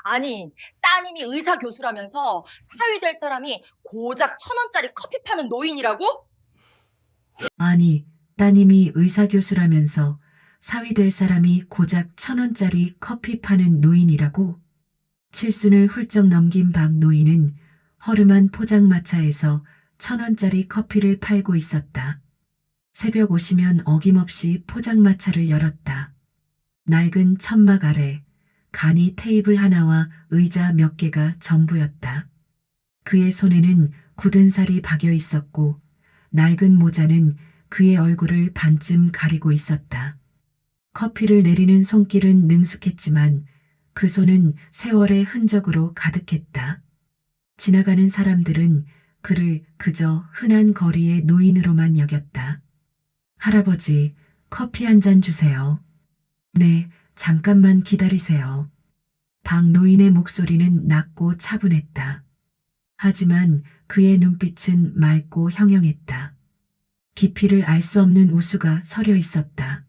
아니, 따님이 의사 교수라면서 사위 될 사람이 고작 1,000원짜리 커피 파는 노인이라고? 아니, 따님이 의사교수라면서 사위 될 사람이 고작 1,000원짜리 커피 파는 노인이라고? 칠순을 훌쩍 넘긴 박 노인은 허름한 포장마차에서 1,000원짜리 커피를 팔고 있었다. 새벽 5시면 어김없이 포장마차를 열었다. 낡은 천막 아래 간이 테이블 하나와 의자 몇 개가 전부였다. 그의 손에는 굳은 살이 박여 있었고 낡은 모자는 그의 얼굴을 반쯤 가리고 있었다. 커피를 내리는 손길은 능숙했지만 그 손은 세월의 흔적으로 가득했다. 지나가는 사람들은 그를 그저 흔한 거리의 노인으로만 여겼다. 할아버지, 커피 한 잔 주세요. 네, 잠깐만 기다리세요. 박 노인의 목소리는 낮고 차분했다. 하지만 그의 눈빛은 맑고 형형했다. 깊이를 알 수 없는 우수가 서려 있었다.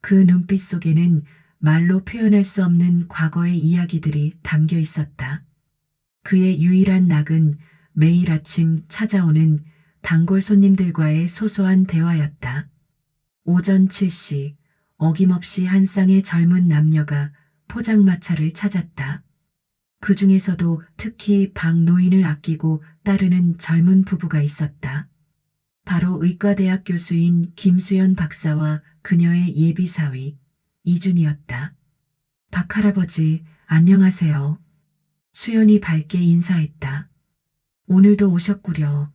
그 눈빛 속에는 말로 표현할 수 없는 과거의 이야기들이 담겨 있었다. 그의 유일한 낙은 매일 아침 찾아오는 단골 손님들과의 소소한 대화였다. 오전 7시 어김없이 한 쌍의 젊은 남녀가 포장마차를 찾았다. 그 중에서도 특히 박 노인을 아끼고 따르는 젊은 부부가 있었다. 바로 의과대학 교수인 김수연 박사와 그녀의 예비사위 이준이었다. 박 할아버지, 안녕하세요. 수연이 밝게 인사했다. 오늘도 오셨구려.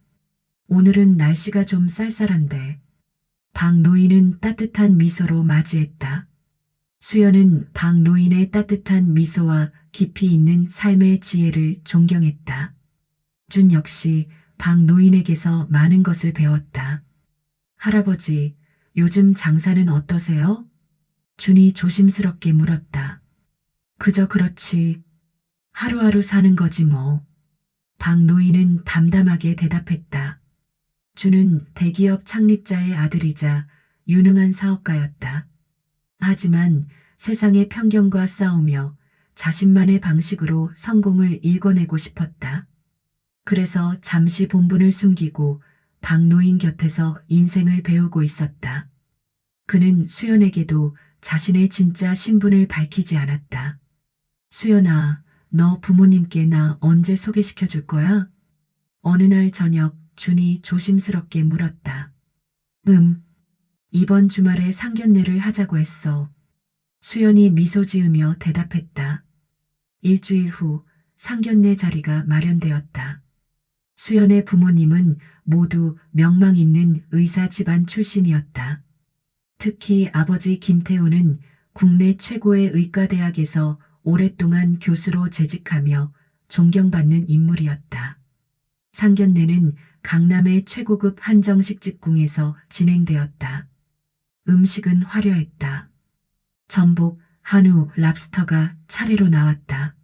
오늘은 날씨가 좀 쌀쌀한데. 박 노인은 따뜻한 미소로 맞이했다. 수연은 박 노인의 따뜻한 미소와 깊이 있는 삶의 지혜를 존경했다. 준 역시 박 노인에게서 많은 것을 배웠다. 할아버지, 요즘 장사는 어떠세요? 준이 조심스럽게 물었다. 그저 그렇지. 하루하루 사는 거지 뭐. 박 노인은 담담하게 대답했다. 준은 대기업 창립자의 아들이자 유능한 사업가였다. 하지만 세상의 편견과 싸우며 자신만의 방식으로 성공을 일궈내고 싶었다. 그래서 잠시 본분을 숨기고 박노인 곁에서 인생을 배우고 있었다. 그는 수연에게도 자신의 진짜 신분을 밝히지 않았다. 수연아, 너 부모님께 나 언제 소개시켜 줄 거야? 어느 날 저녁 준이 조심스럽게 물었다. 이번 주말에 상견례를 하자고 했어. 수연이 미소 지으며 대답했다. 일주일 후 상견례 자리가 마련되었다. 수연의 부모님은 모두 명망 있는 의사 집안 출신이었다. 특히 아버지 김태우는 국내 최고의 의과대학에서 오랫동안 교수로 재직하며 존경받는 인물이었다. 상견례는 강남의 최고급 한정식 집궁에서 진행되었다. 음식은 화려했다. 전복, 한우, 랍스터가 차례로 나왔다.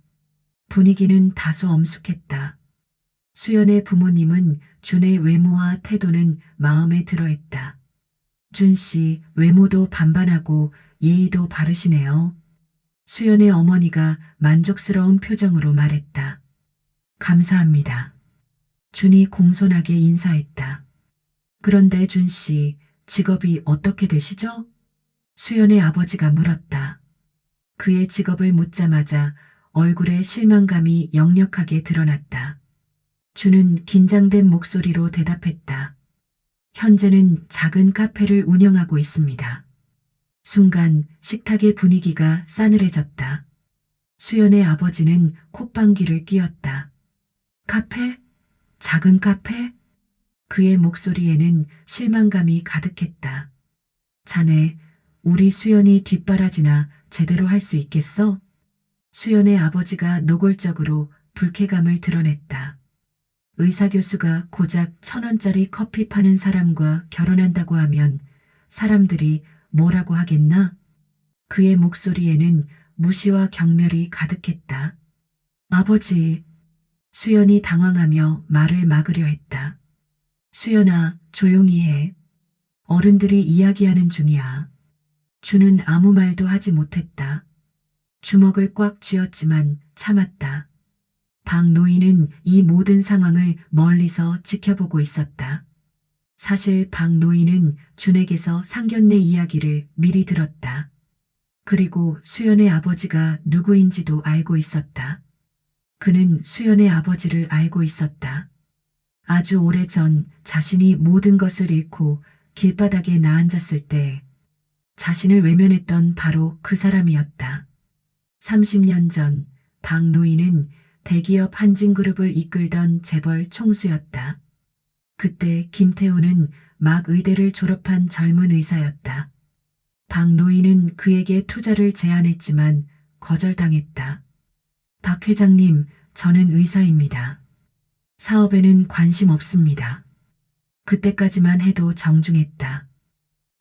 분위기는 다소 엄숙했다. 수연의 부모님은 준의 외모와 태도는 마음에 들어했다. 준 씨, 외모도 반반하고 예의도 바르시네요. 수연의 어머니가 만족스러운 표정으로 말했다. 감사합니다. 준이 공손하게 인사했다. 그런데 준 씨, 직업이 어떻게 되시죠? 수연의 아버지가 물었다. 그의 직업을 묻자마자 얼굴에 실망감이 역력하게 드러났다. 준은 긴장된 목소리로 대답했다. 현재는 작은 카페를 운영하고 있습니다. 순간 식탁의 분위기가 싸늘해졌다. 수연의 아버지는 콧방귀를 뀌었다. 카페? 작은 카페? 그의 목소리에는 실망감이 가득했다. 자네, 우리 수연이 뒷바라지나 제대로 할 수 있겠어? 수연의 아버지가 노골적으로 불쾌감을 드러냈다. 의사교수가 고작 1,000원짜리 커피 파는 사람과 결혼한다고 하면 사람들이 뭐라고 하겠나? 그의 목소리에는 무시와 경멸이 가득했다. 아버지, 수연이 당황하며 말을 막으려 했다. 수연아, 조용히 해. 어른들이 이야기하는 중이야. 주는 아무 말도 하지 못했다. 주먹을 꽉 쥐었지만 참았다. 박 노인은 이 모든 상황을 멀리서 지켜보고 있었다. 사실 박 노인은 준에게서 상견례 이야기를 미리 들었다. 그리고 수연의 아버지가 누구인지도 알고 있었다. 그는 수연의 아버지를 알고 있었다. 아주 오래전 자신이 모든 것을 잃고 길바닥에 나앉았을 때 자신을 외면했던 바로 그 사람이었다. 30년 전 박 노인은 대기업 한진그룹을 이끌던 재벌 총수였다. 그때 김태우는 막 의대를 졸업한 젊은 의사였다. 박 노인은 그에게 투자를 제안했지만 거절당했다. 박 회장님, 저는 의사입니다. 사업에는 관심 없습니다. 그때까지만 해도 정중했다.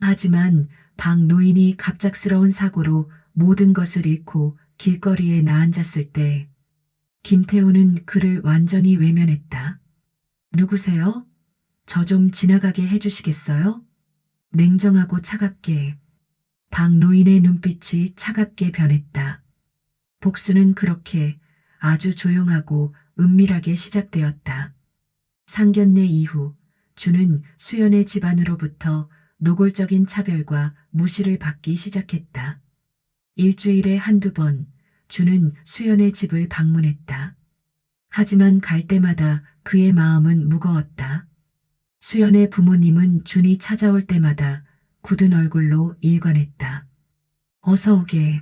하지만 박 노인이 갑작스러운 사고로 모든 것을 잃고 길거리에 나앉았을 때 김태우는 그를 완전히 외면했다. 누구세요? 저 좀 지나가게 해주시겠어요? 냉정하고 차갑게. 박 노인의 눈빛이 차갑게 변했다. 복수는 그렇게 아주 조용하고 은밀하게 시작되었다. 상견례 이후 주는 수연의 집안으로부터 노골적인 차별과 무시를 받기 시작했다. 일주일에 한두 번 주는 수연의 집을 방문했다. 하지만 갈 때마다 그의 마음은 무거웠다. 수연의 부모님은 준이 찾아올 때마다 굳은 얼굴로 일관했다. 어서 오게.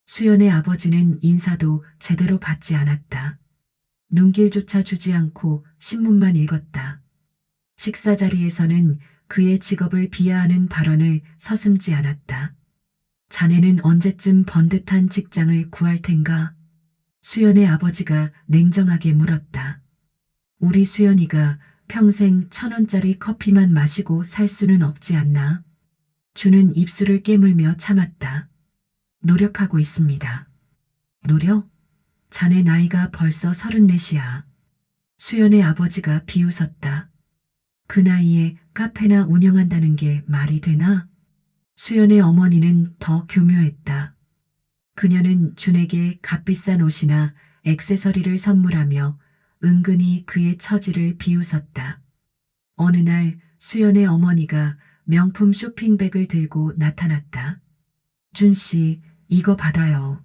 수연의 아버지는 인사도 제대로 받지 않았다. 눈길조차 주지 않고 신문만 읽었다. 식사 자리에서는 그의 직업을 비하하는 발언을 서슴지 않았다. 자네는 언제쯤 번듯한 직장을 구할 텐가? 수연의 아버지가 냉정하게 물었다. 우리 수연이가 평생 1,000원짜리 커피만 마시고 살 수는 없지 않나? 주는 입술을 깨물며 참았다. 노력하고 있습니다. 노력? 자네 나이가 벌써 34이야. 수연의 아버지가 비웃었다. 그 나이에 카페나 운영한다는 게 말이 되나? 수연의 어머니는 더 교묘했다. 그녀는 준에게 값비싼 옷이나 액세서리를 선물하며 은근히 그의 처지를 비웃었다. 어느 날 수연의 어머니가 명품 쇼핑백을 들고 나타났다. 준 씨, 이거 받아요.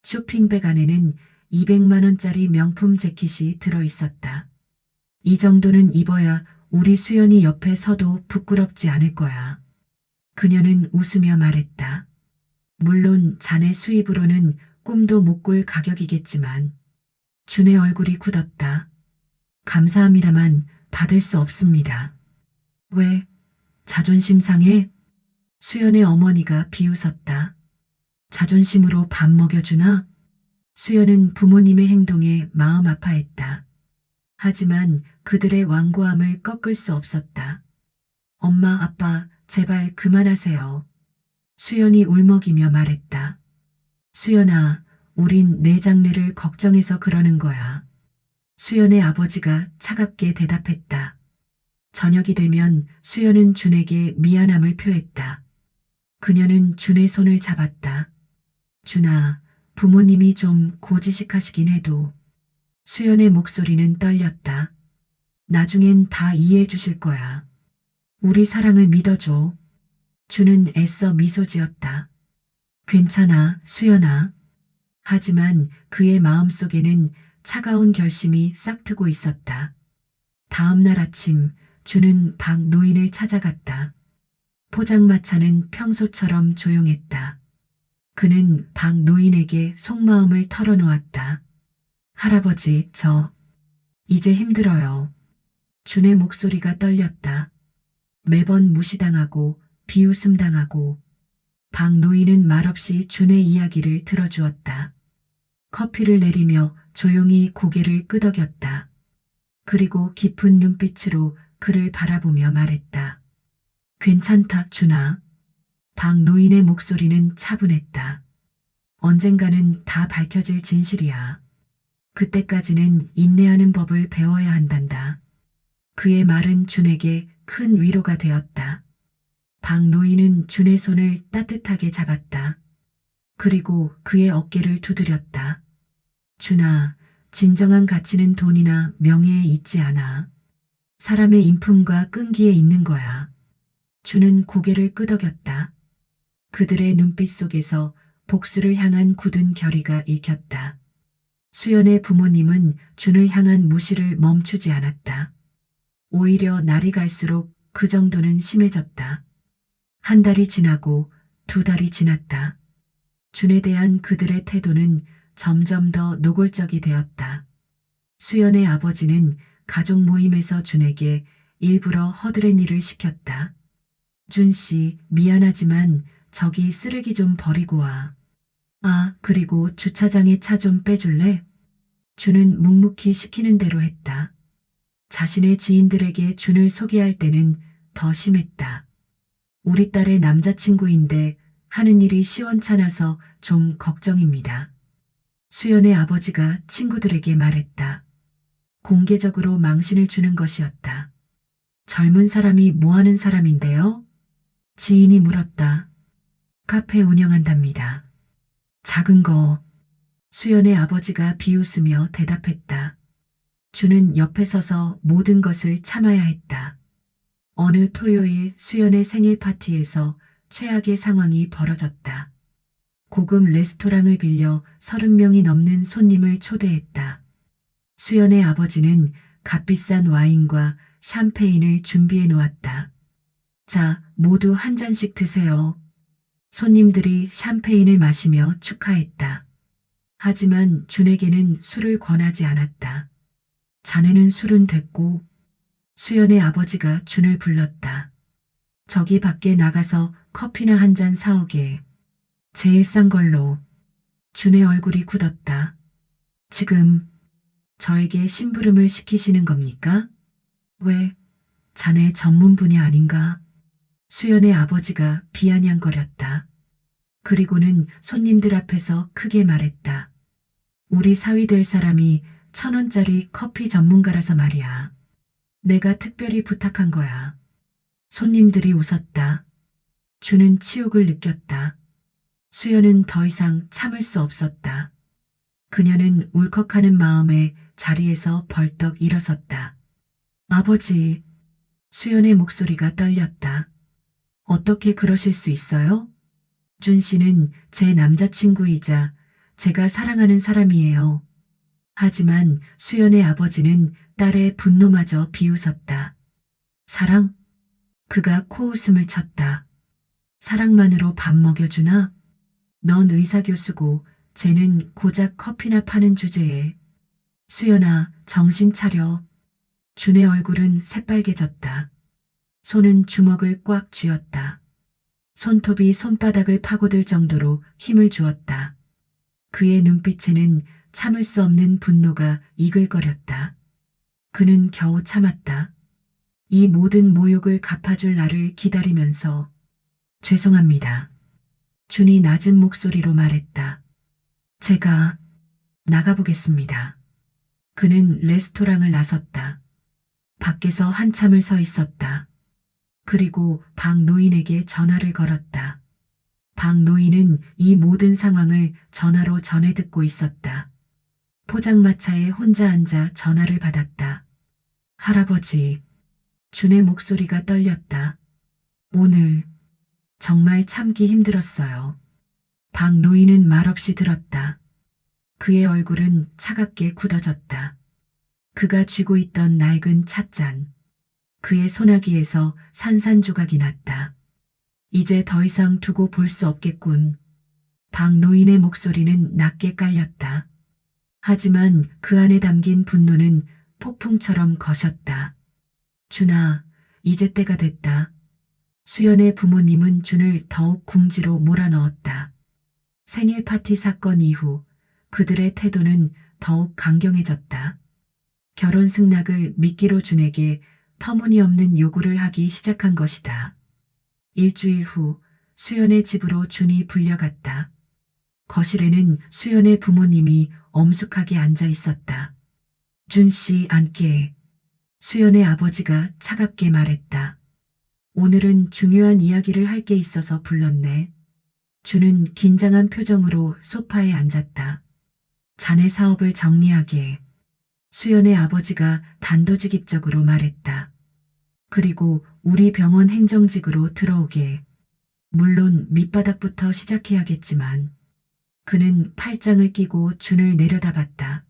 쇼핑백 안에는 200만 원짜리 명품 재킷이 들어 있었다. 이 정도는 입어야 우리 수연이 옆에 서도 부끄럽지 않을 거야. 그녀는 웃으며 말했다. 물론 자네 수입으로는 꿈도 못 꿀 가격이겠지만. 준의 얼굴이 굳었다. 감사합니다만 받을 수 없습니다. 왜? 자존심 상해? 수연의 어머니가 비웃었다. 자존심으로 밥 먹여주나? 수연은 부모님의 행동에 마음 아파했다. 하지만 그들의 완고함을 꺾을 수 없었다. 엄마, 아빠, 제발 그만하세요. 수연이 울먹이며 말했다. 수연아, 우린 내 장래를 걱정해서 그러는 거야. 수연의 아버지가 차갑게 대답했다. 저녁이 되면 수연은 준에게 미안함을 표했다. 그녀는 준의 손을 잡았다. 준아, 부모님이 좀 고지식하시긴 해도. 수연의 목소리는 떨렸다. 나중엔 다 이해해 주실 거야. 우리 사랑을 믿어줘. 준은 애써 미소 지었다. 괜찮아, 수연아. 하지만 그의 마음속에는 차가운 결심이 싹트고 있었다. 다음 날 아침 준은 박 노인을 찾아갔다. 포장마차는 평소처럼 조용했다. 그는 박 노인에게 속마음을 털어놓았다. 할아버지, 저 이제 힘들어요. 준의 목소리가 떨렸다. 매번 무시당하고 비웃음당하고. 박 노인은 말없이 준의 이야기를 들어주었다. 커피를 내리며 조용히 고개를 끄덕였다. 그리고 깊은 눈빛으로 그를 바라보며 말했다. 괜찮다, 준아. 박 노인의 목소리는 차분했다. 언젠가는 다 밝혀질 진실이야. 그때까지는 인내하는 법을 배워야 한단다. 그의 말은 준에게 큰 위로가 되었다. 박 노인은 준의 손을 따뜻하게 잡았다. 그리고 그의 어깨를 두드렸다. 준아, 진정한 가치는 돈이나 명예에 있지 않아. 사람의 인품과 끈기에 있는 거야. 준은 고개를 끄덕였다. 그들의 눈빛 속에서 복수를 향한 굳은 결의가 읽혔다. 수연의 부모님은 준을 향한 무시를 멈추지 않았다. 오히려 날이 갈수록 그 정도는 심해졌다. 한 달이 지나고 두 달이 지났다. 준에 대한 그들의 태도는 점점 더 노골적이 되었다. 수연의 아버지는 가족 모임에서 준에게 일부러 허드렛 일을 시켰다. 준 씨, 미안하지만 저기 쓰레기 좀 버리고 와. 아, 그리고 주차장에 차 좀 빼줄래? 준은 묵묵히 시키는 대로 했다. 자신의 지인들에게 준을 소개할 때는 더 심했다. 우리 딸의 남자친구인데 하는 일이 시원찮아서 좀 걱정입니다. 수연의 아버지가 친구들에게 말했다. 공개적으로 망신을 주는 것이었다. 젊은 사람이 뭐 하는 사람인데요? 지인이 물었다. 카페 운영한답니다. 작은 거. 수연의 아버지가 비웃으며 대답했다. 준은 옆에 서서 모든 것을 참아야 했다. 어느 토요일 수연의 생일 파티에서 최악의 상황이 벌어졌다. 고급 레스토랑을 빌려 30명이 넘는 손님을 초대했다. 수연의 아버지는 값비싼 와인과 샴페인을 준비해 놓았다. 자, 모두 한 잔씩 드세요. 손님들이 샴페인을 마시며 축하했다. 하지만 준에게는 술을 권하지 않았다. 자네는 술은 됐고. 수연의 아버지가 준을 불렀다. 저기 밖에 나가서 커피나 한 잔 사오게. 제일 싼 걸로. 준의 얼굴이 굳었다. 지금 저에게 심부름을 시키시는 겁니까? 왜? 자네 전문 분야 아닌가? 수연의 아버지가 비아냥거렸다. 그리고는 손님들 앞에서 크게 말했다. 우리 사위 될 사람이 1,000원짜리 커피 전문가라서 말이야. 내가 특별히 부탁한 거야. 손님들이 웃었다. 준은 치욕을 느꼈다. 수연은 더 이상 참을 수 없었다. 그녀는 울컥하는 마음에 자리에서 벌떡 일어섰다. 아버지, 수연의 목소리가 떨렸다. 어떻게 그러실 수 있어요? 준 씨는 제 남자친구이자 제가 사랑하는 사람이에요. 하지만 수연의 아버지는 딸의 분노마저 비웃었다. 사랑? 그가 코웃음을 쳤다. 사랑만으로 밥 먹여주나? 넌 의사교수고 쟤는 고작 커피나 파는 주제에. 수연아, 정신 차려. 준의 얼굴은 새빨개졌다. 손은 주먹을 꽉 쥐었다. 손톱이 손바닥을 파고들 정도로 힘을 주었다. 그의 눈빛에는 참을 수 없는 분노가 이글거렸다. 그는 겨우 참았다. 이 모든 모욕을 갚아줄 나를 기다리면서. 죄송합니다. 준이 낮은 목소리로 말했다. 제가 나가보겠습니다. 그는 레스토랑을 나섰다. 밖에서 한참을 서 있었다. 그리고 박 노인에게 전화를 걸었다. 박 노인은 이 모든 상황을 전화로 전해 듣고 있었다. 포장마차에 혼자 앉아 전화를 받았다. 할아버지, 준의 목소리가 떨렸다. 오늘 정말 참기 힘들었어요. 박 노인은 말없이 들었다. 그의 얼굴은 차갑게 굳어졌다. 그가 쥐고 있던 낡은 찻잔. 그의 소나기에서 산산조각이 났다. 이제 더 이상 두고 볼 수 없겠군. 박 노인의 목소리는 낮게 깔렸다. 하지만 그 안에 담긴 분노는 폭풍처럼 거셨다. 준아, 이제 때가 됐다. 수연의 부모님은 준을 더욱 궁지로 몰아넣었다. 생일 파티 사건 이후 그들의 태도는 더욱 강경해졌다. 결혼 승낙을 미끼로 준에게 터무니없는 요구를 하기 시작한 것이다. 일주일 후 수연의 집으로 준이 불려갔다. 거실에는 수연의 부모님이 엄숙하게 앉아 있었다. 준 씨 앉게. 수연의 아버지가 차갑게 말했다. 오늘은 중요한 이야기를 할 게 있어서 불렀네. 준은 긴장한 표정으로 소파에 앉았다. 자네 사업을 정리하게. 수연의 아버지가 단도직입적으로 말했다. 그리고 우리 병원 행정직으로 들어오게. 물론 밑바닥부터 시작해야겠지만 그는 팔짱을 끼고 준을 내려다봤다.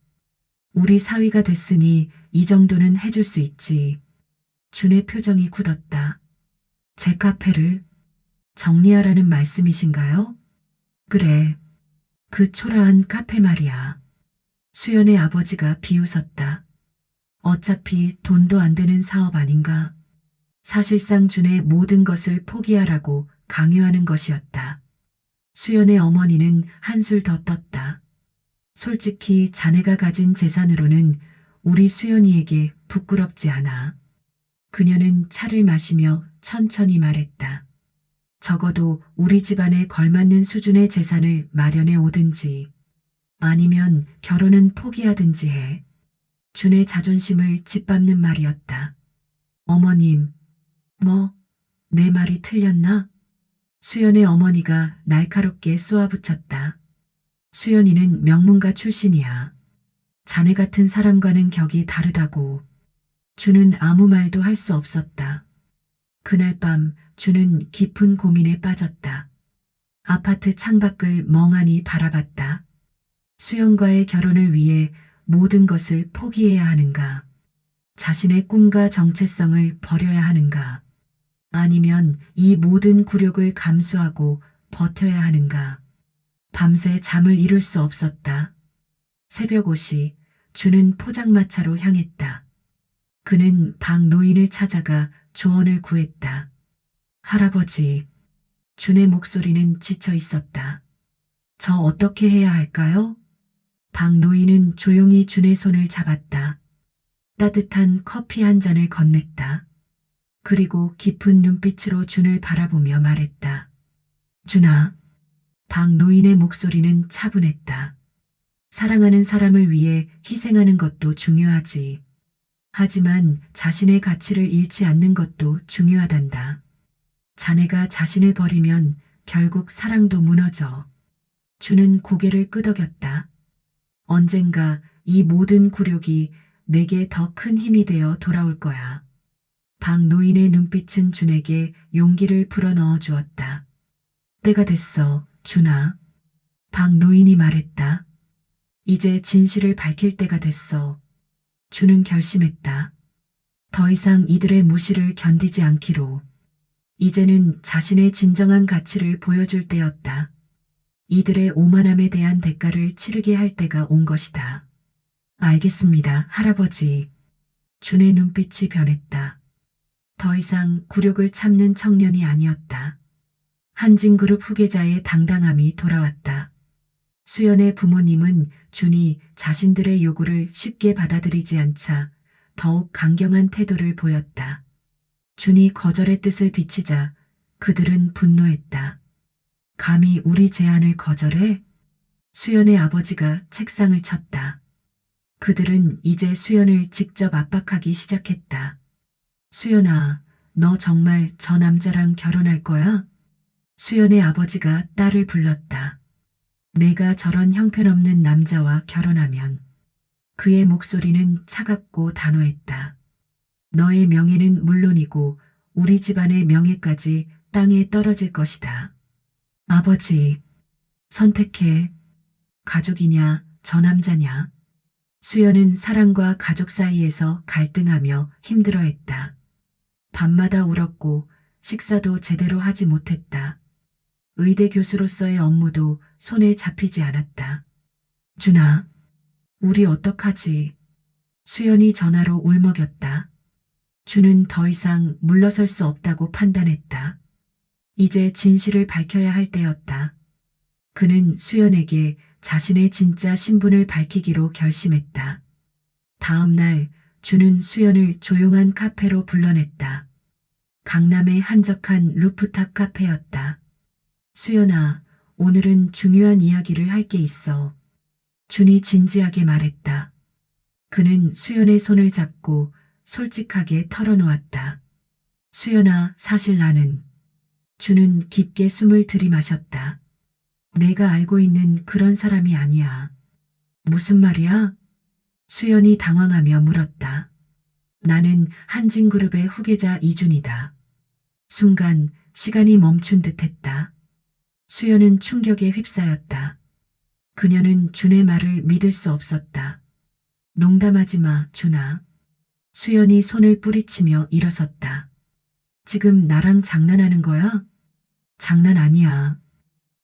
우리 사위가 됐으니 이 정도는 해줄 수 있지. 준의 표정이 굳었다. 제 카페를 정리하라는 말씀이신가요? 그래. 그 초라한 카페 말이야. 수연의 아버지가 비웃었다. 어차피 돈도 안 되는 사업 아닌가. 사실상 준의 모든 것을 포기하라고 강요하는 것이었다. 수연의 어머니는 한술 더 떴다. 솔직히 자네가 가진 재산으로는 우리 수연이에게 부끄럽지 않아. 그녀는 차를 마시며 천천히 말했다. 적어도 우리 집안에 걸맞는 수준의 재산을 마련해 오든지 아니면 결혼은 포기하든지 해. 준의 자존심을 짓밟는 말이었다. 어머님, 뭐, 내 말이 틀렸나? 수연의 어머니가 날카롭게 쏘아붙였다. 수연이는 명문가 출신이야. 자네 같은 사람과는 격이 다르다고. 준은 아무 말도 할 수 없었다. 그날 밤 준은 깊은 고민에 빠졌다. 아파트 창밖을 멍하니 바라봤다. 수연과의 결혼을 위해 모든 것을 포기해야 하는가? 자신의 꿈과 정체성을 버려야 하는가? 아니면 이 모든 굴욕을 감수하고 버텨야 하는가? 밤새 잠을 이룰 수 없었다. 새벽 5시 준은 포장마차로 향했다. 그는 박 노인을 찾아가 조언을 구했다. 할아버지, 준의 목소리는 지쳐 있었다. 저 어떻게 해야 할까요? 박 노인은 조용히 준의 손을 잡았다. 따뜻한 커피 한 잔을 건넸다. 그리고 깊은 눈빛으로 준을 바라보며 말했다. 준아. 박 노인의 목소리는 차분했다. 사랑하는 사람을 위해 희생하는 것도 중요하지. 하지만 자신의 가치를 잃지 않는 것도 중요하단다. 자네가 자신을 버리면 결국 사랑도 무너져. 준은 고개를 끄덕였다. 언젠가 이 모든 굴욕이 내게 더 큰 힘이 되어 돌아올 거야. 박 노인의 눈빛은 준에게 용기를 불어넣어 주었다. 때가 됐어, 준아. 박 노인이 말했다. 이제 진실을 밝힐 때가 됐어. 준은 결심했다. 더 이상 이들의 무시를 견디지 않기로. 이제는 자신의 진정한 가치를 보여줄 때였다. 이들의 오만함에 대한 대가를 치르게 할 때가 온 것이다. 알겠습니다, 할아버지. 준의 눈빛이 변했다. 더 이상 굴욕을 참는 청년이 아니었다. 한진그룹 후계자의 당당함이 돌아왔다. 수연의 부모님은 준이 자신들의 요구를 쉽게 받아들이지 않자 더욱 강경한 태도를 보였다. 준이 거절의 뜻을 비치자 그들은 분노했다. 감히 우리 제안을 거절해? 수연의 아버지가 책상을 쳤다. 그들은 이제 수연을 직접 압박하기 시작했다. 수연아, 너 정말 저 남자랑 결혼할 거야? 수연의 아버지가 딸을 불렀다. 내가 저런 형편없는 남자와 결혼하면. 그의 목소리는 차갑고 단호했다. 너의 명예는 물론이고 우리 집안의 명예까지 땅에 떨어질 것이다. 아버지, 선택해. 가족이냐, 저 남자냐. 수연은 사랑과 가족 사이에서 갈등하며 힘들어했다. 밤마다 울었고 식사도 제대로 하지 못했다. 의대 교수로서의 업무도 손에 잡히지 않았다. 준아, 우리 어떡하지? 수연이 전화로 울먹였다. 준은 더 이상 물러설 수 없다고 판단했다. 이제 진실을 밝혀야 할 때였다. 그는 수연에게 자신의 진짜 신분을 밝히기로 결심했다. 다음 날 준은 수연을 조용한 카페로 불러냈다. 강남의 한적한 루프탑 카페였다. 수연아, 오늘은 중요한 이야기를 할 게 있어. 준이 진지하게 말했다. 그는 수연의 손을 잡고 솔직하게 털어놓았다. 수연아, 사실 나는. 준은 깊게 숨을 들이마셨다. 내가 알고 있는 그런 사람이 아니야. 무슨 말이야? 수연이 당황하며 물었다. 나는 한진그룹의 후계자 이준이다. 순간 시간이 멈춘 듯 했다. 수연은 충격에 휩싸였다. 그녀는 준의 말을 믿을 수 없었다. 농담하지 마, 준아. 수연이 손을 뿌리치며 일어섰다. 지금 나랑 장난하는 거야? 장난 아니야.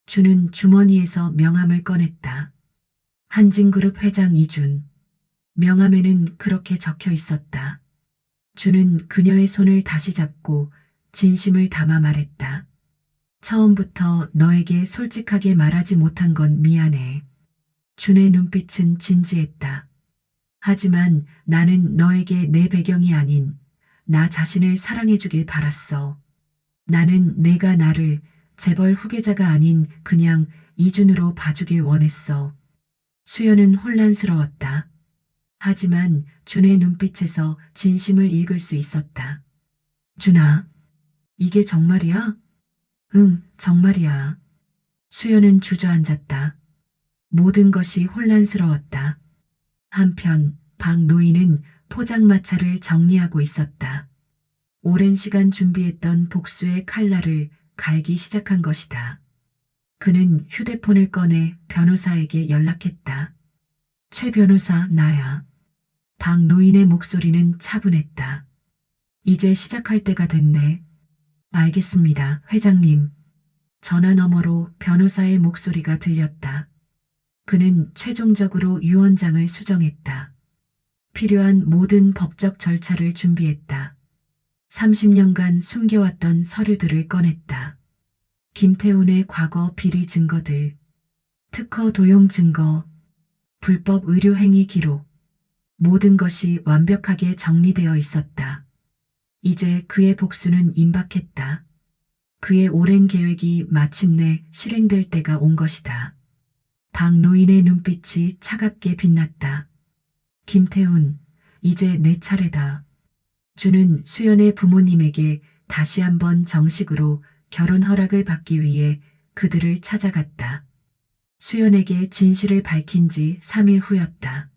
준은 주머니에서 명함을 꺼냈다. 한진그룹 회장 이준. 명함에는 그렇게 적혀 있었다. 준은 그녀의 손을 다시 잡고 진심을 담아 말했다. 처음부터 너에게 솔직하게 말하지 못한 건 미안해. 준의 눈빛은 진지했다. 하지만 나는 너에게 내 배경이 아닌 나 자신을 사랑해주길 바랐어. 나는 내가 나를 재벌 후계자가 아닌 그냥 이준으로 봐주길 원했어. 수연은 혼란스러웠다. 하지만 준의 눈빛에서 진심을 읽을 수 있었다. 준아, 이게 정말이야? 응, 정말이야. 수연은 주저앉았다. 모든 것이 혼란스러웠다. 한편 박 노인은 포장마차를 정리하고 있었다. 오랜 시간 준비했던 복수의 칼날을 갈기 시작한 것이다. 그는 휴대폰을 꺼내 변호사에게 연락했다. 최 변호사, 나야. 박 노인의 목소리는 차분했다. 이제 시작할 때가 됐네. 알겠습니다, 회장님. 전화 너머로 변호사의 목소리가 들렸다. 그는 최종적으로 유언장을 수정했다. 필요한 모든 법적 절차를 준비했다. 30년간 숨겨왔던 서류들을 꺼냈다. 김태훈의 과거 비리 증거들, 특허 도용 증거, 불법 의료 행위 기록, 모든 것이 완벽하게 정리되어 있었다. 이제 그의 복수는 임박했다. 그의 오랜 계획이 마침내 실행될 때가 온 것이다. 박 노인의 눈빛이 차갑게 빛났다. 김태훈, 이제 내 차례다. 준은 수연의 부모님에게 다시 한번 정식으로 결혼 허락을 받기 위해 그들을 찾아갔다. 수연에게 진실을 밝힌 지 3일 후였다.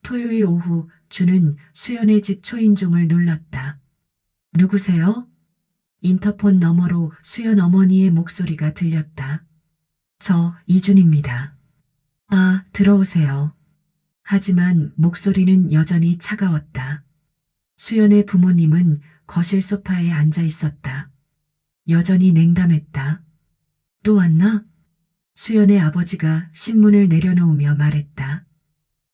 토요일 오후 준은 수연의 집 초인종을 눌렀다. 누구세요? 인터폰 너머로 수연 어머니의 목소리가 들렸다. 저 이준입니다. 아, 들어오세요. 하지만 목소리는 여전히 차가웠다. 수연의 부모님은 거실 소파에 앉아 있었다. 여전히 냉담했다. 또 왔나? 수연의 아버지가 신문을 내려놓으며 말했다.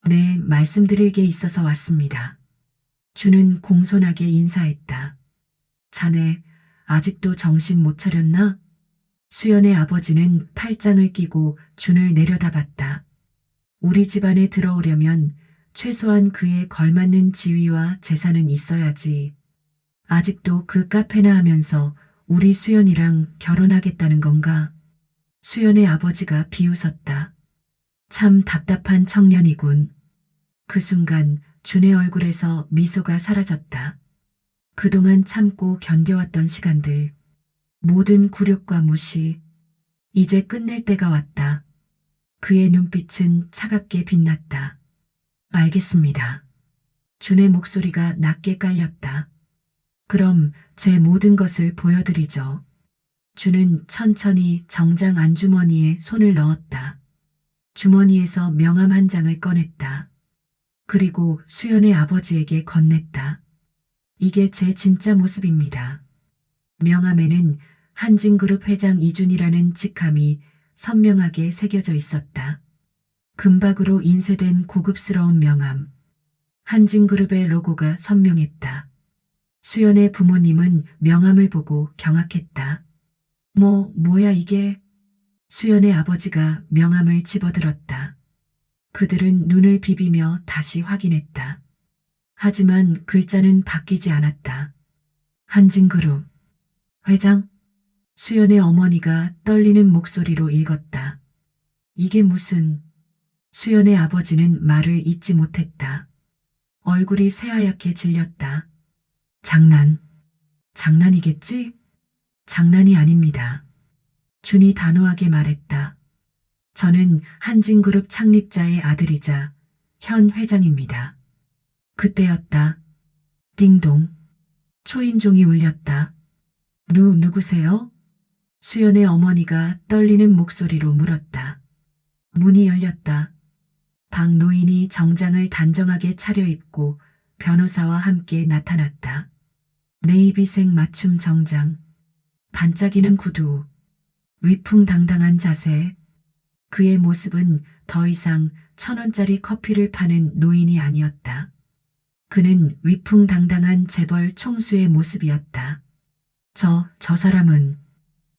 네, 말씀드릴 게 있어서 왔습니다. 준은 공손하게 인사했다. 자네, 아직도 정신 못 차렸나? 수연의 아버지는 팔짱을 끼고 준을 내려다봤다. 우리 집안에 들어오려면 최소한 그에 걸맞는 지위와 재산은 있어야지. 아직도 그 카페나 하면서 우리 수연이랑 결혼하겠다는 건가? 수연의 아버지가 비웃었다. 참 답답한 청년이군. 그 순간 준의 얼굴에서 미소가 사라졌다. 그동안 참고 견뎌왔던 시간들, 모든 굴욕과 무시, 이제 끝낼 때가 왔다. 그의 눈빛은 차갑게 빛났다. 알겠습니다. 준의 목소리가 낮게 깔렸다. 그럼 제 모든 것을 보여드리죠. 준은 천천히 정장 안주머니에 손을 넣었다. 주머니에서 명함 한 장을 꺼냈다. 그리고 수연의 아버지에게 건넸다. 이게 제 진짜 모습입니다. 명함에는 한진그룹 회장 이준이라는 직함이 선명하게 새겨져 있었다. 금박으로 인쇄된 고급스러운 명함. 한진그룹의 로고가 선명했다. 수연의 부모님은 명함을 보고 경악했다. 뭐야 이게? 수연의 아버지가 명함을 집어들었다. 그들은 눈을 비비며 다시 확인했다. 하지만 글자는 바뀌지 않았다. 한진그룹 회장? 수연의 어머니가 떨리는 목소리로 읽었다. 이게 무슨... 수연의 아버지는 말을 잇지 못했다. 얼굴이 새하얗게 질렸다. 장난이겠지? 장난이 아닙니다. 준이 단호하게 말했다. 저는 한진그룹 창립자의 아들이자 현 회장입니다. 그때였다. 띵동. 초인종이 울렸다. 누구세요? 수연의 어머니가 떨리는 목소리로 물었다. 문이 열렸다. 박 노인이 정장을 단정하게 차려입고 변호사와 함께 나타났다. 네이비색 맞춤 정장, 반짝이는 구두, 위풍당당한 자세. 그의 모습은 더 이상 1,000원짜리 커피를 파는 노인이 아니었다. 그는 위풍당당한 재벌 총수의 모습이었다. 저 사람은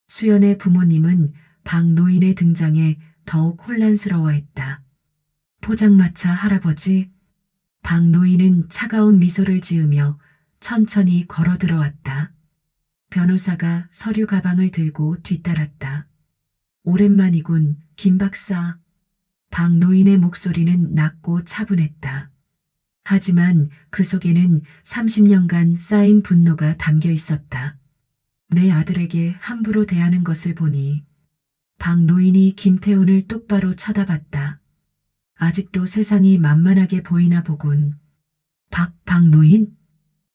수연의 부모님은 박 노인의 등장에 더욱 혼란스러워했다. 포장마차 할아버지. 박 노인은 차가운 미소를 지으며 천천히 걸어 들어왔다. 변호사가 서류 가방을 들고 뒤따랐다. 오랜만이군, 김 박사. 박 노인의 목소리는 낮고 차분했다. 하지만 그 속에는 30년간 쌓인 분노가 담겨 있었다. 내 아들에게 함부로 대하는 것을 보니. 박 노인이 김태훈을 똑바로 쳐다봤다. 아직도 세상이 만만하게 보이나 보군. 박 노인?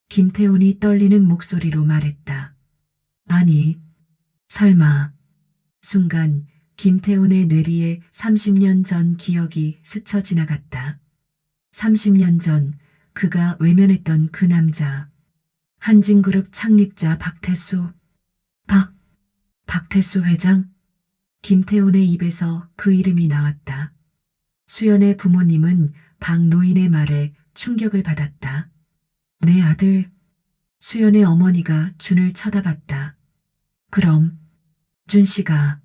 김태훈이 떨리는 목소리로 말했다. 아니, 설마. 순간 김태훈의 뇌리에 30년 전 기억이 스쳐 지나갔다. 30년 전 그가 외면했던 그 남자. 한진그룹 창립자 박태수. 박태수 회장? 김태훈의 입에서 그 이름이 나왔다. 수연의 부모님은 박 노인의 말에 충격을 받았다. 내 아들. 수연의 어머니가 준을 쳐다봤다. 그럼 준 씨가.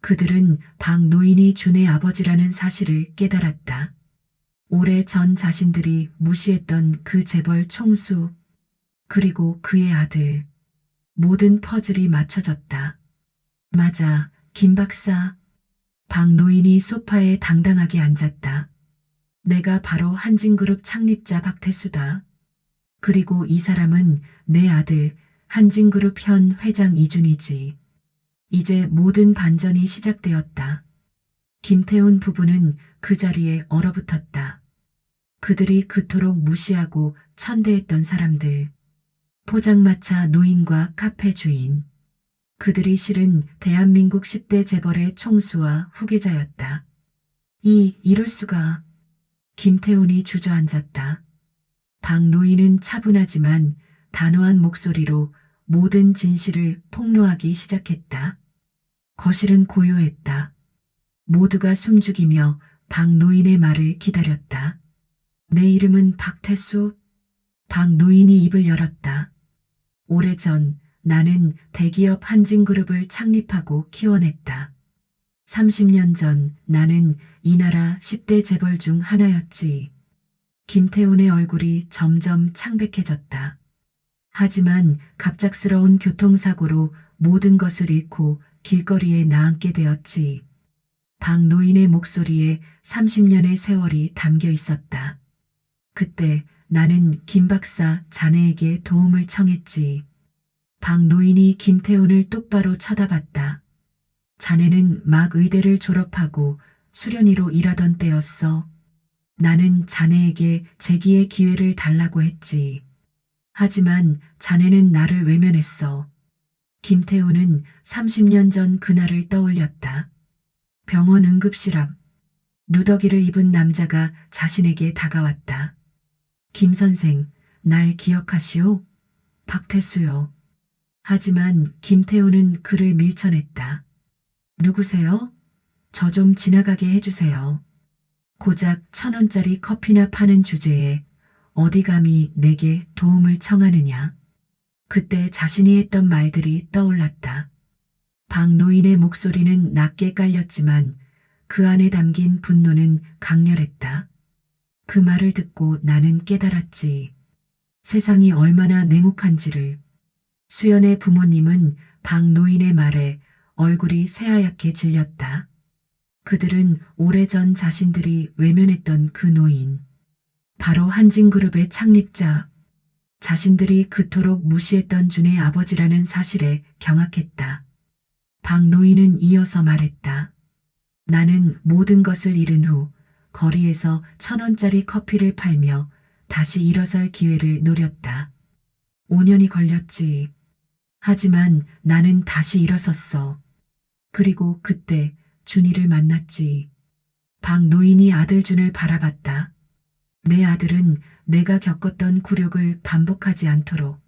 그들은 박 노인이 준의 아버지라는 사실을 깨달았다. 오래전 자신들이 무시했던 그 재벌 총수, 그리고 그의 아들. 모든 퍼즐이 맞춰졌다. 맞아, 김 박사. 박 노인이 소파에 당당하게 앉았다. 내가 바로 한진그룹 창립자 박태수다. 그리고 이 사람은 내 아들 한진그룹 현 회장 이준이지. 이제 모든 반전이 시작되었다. 김태훈 부부는 그 자리에 얼어붙었다. 그들이 그토록 무시하고 천대했던 사람들. 포장마차 노인과 카페 주인. 그들이 실은 대한민국 10대 재벌의 총수와 후계자였다. 이럴 수가. 김태훈이 주저앉았다. 박 노인은 차분하지만 단호한 목소리로 모든 진실을 폭로하기 시작했다. 거실은 고요했다. 모두가 숨죽이며 박 노인의 말을 기다렸다. 내 이름은 박태수. 박 노인이 입을 열었다. 오래전 나는 대기업 한진그룹을 창립하고 키워냈다. 30년 전 나는 이 나라 10대 재벌 중 하나였지. 김태훈의 얼굴이 점점 창백해졌다. 하지만 갑작스러운 교통사고로 모든 것을 잃고 길거리에 나앉게 되었지. 박 노인의 목소리에 30년의 세월이 담겨 있었다. 그때 나는 김 박사 자네에게 도움을 청했지. 박 노인이 김태훈을 똑바로 쳐다봤다. 자네는 막 의대를 졸업하고 수련의로 일하던 때였어. 나는 자네에게 재기의 기회를 달라고 했지. 하지만 자네는 나를 외면했어. 김태훈은 30년 전 그날을 떠올렸다. 병원 응급실 앞. 누더기를 입은 남자가 자신에게 다가왔다. 김 선생, 날 기억하시오? 박태수요. 하지만 김태훈은 그를 밀쳐냈다. 누구세요? 저 좀 지나가게 해주세요. 고작 1,000원짜리 커피나 파는 주제에 어디 감히 내게 도움을 청하느냐. 그때 자신이 했던 말들이 떠올랐다. 박 노인의 목소리는 낮게 깔렸지만 그 안에 담긴 분노는 강렬했다. 그 말을 듣고 나는 깨달았지. 세상이 얼마나 냉혹한지를. 수연의 부모님은 박 노인의 말에 얼굴이 새하얗게 질렸다. 그들은 오래전 자신들이 외면했던 그 노인. 바로 한진그룹의 창립자. 자신들이 그토록 무시했던 준의 아버지라는 사실에 경악했다. 박 노인은 이어서 말했다. 나는 모든 것을 잃은 후 거리에서 1,000원짜리 커피를 팔며 다시 일어설 기회를 노렸다. 5년이 걸렸지. 하지만 나는 다시 일어섰어. 그리고 그때 준이를 만났지. 박 노인이 아들 준을 바라봤다. 내 아들은 내가 겪었던 굴욕을 반복하지 않도록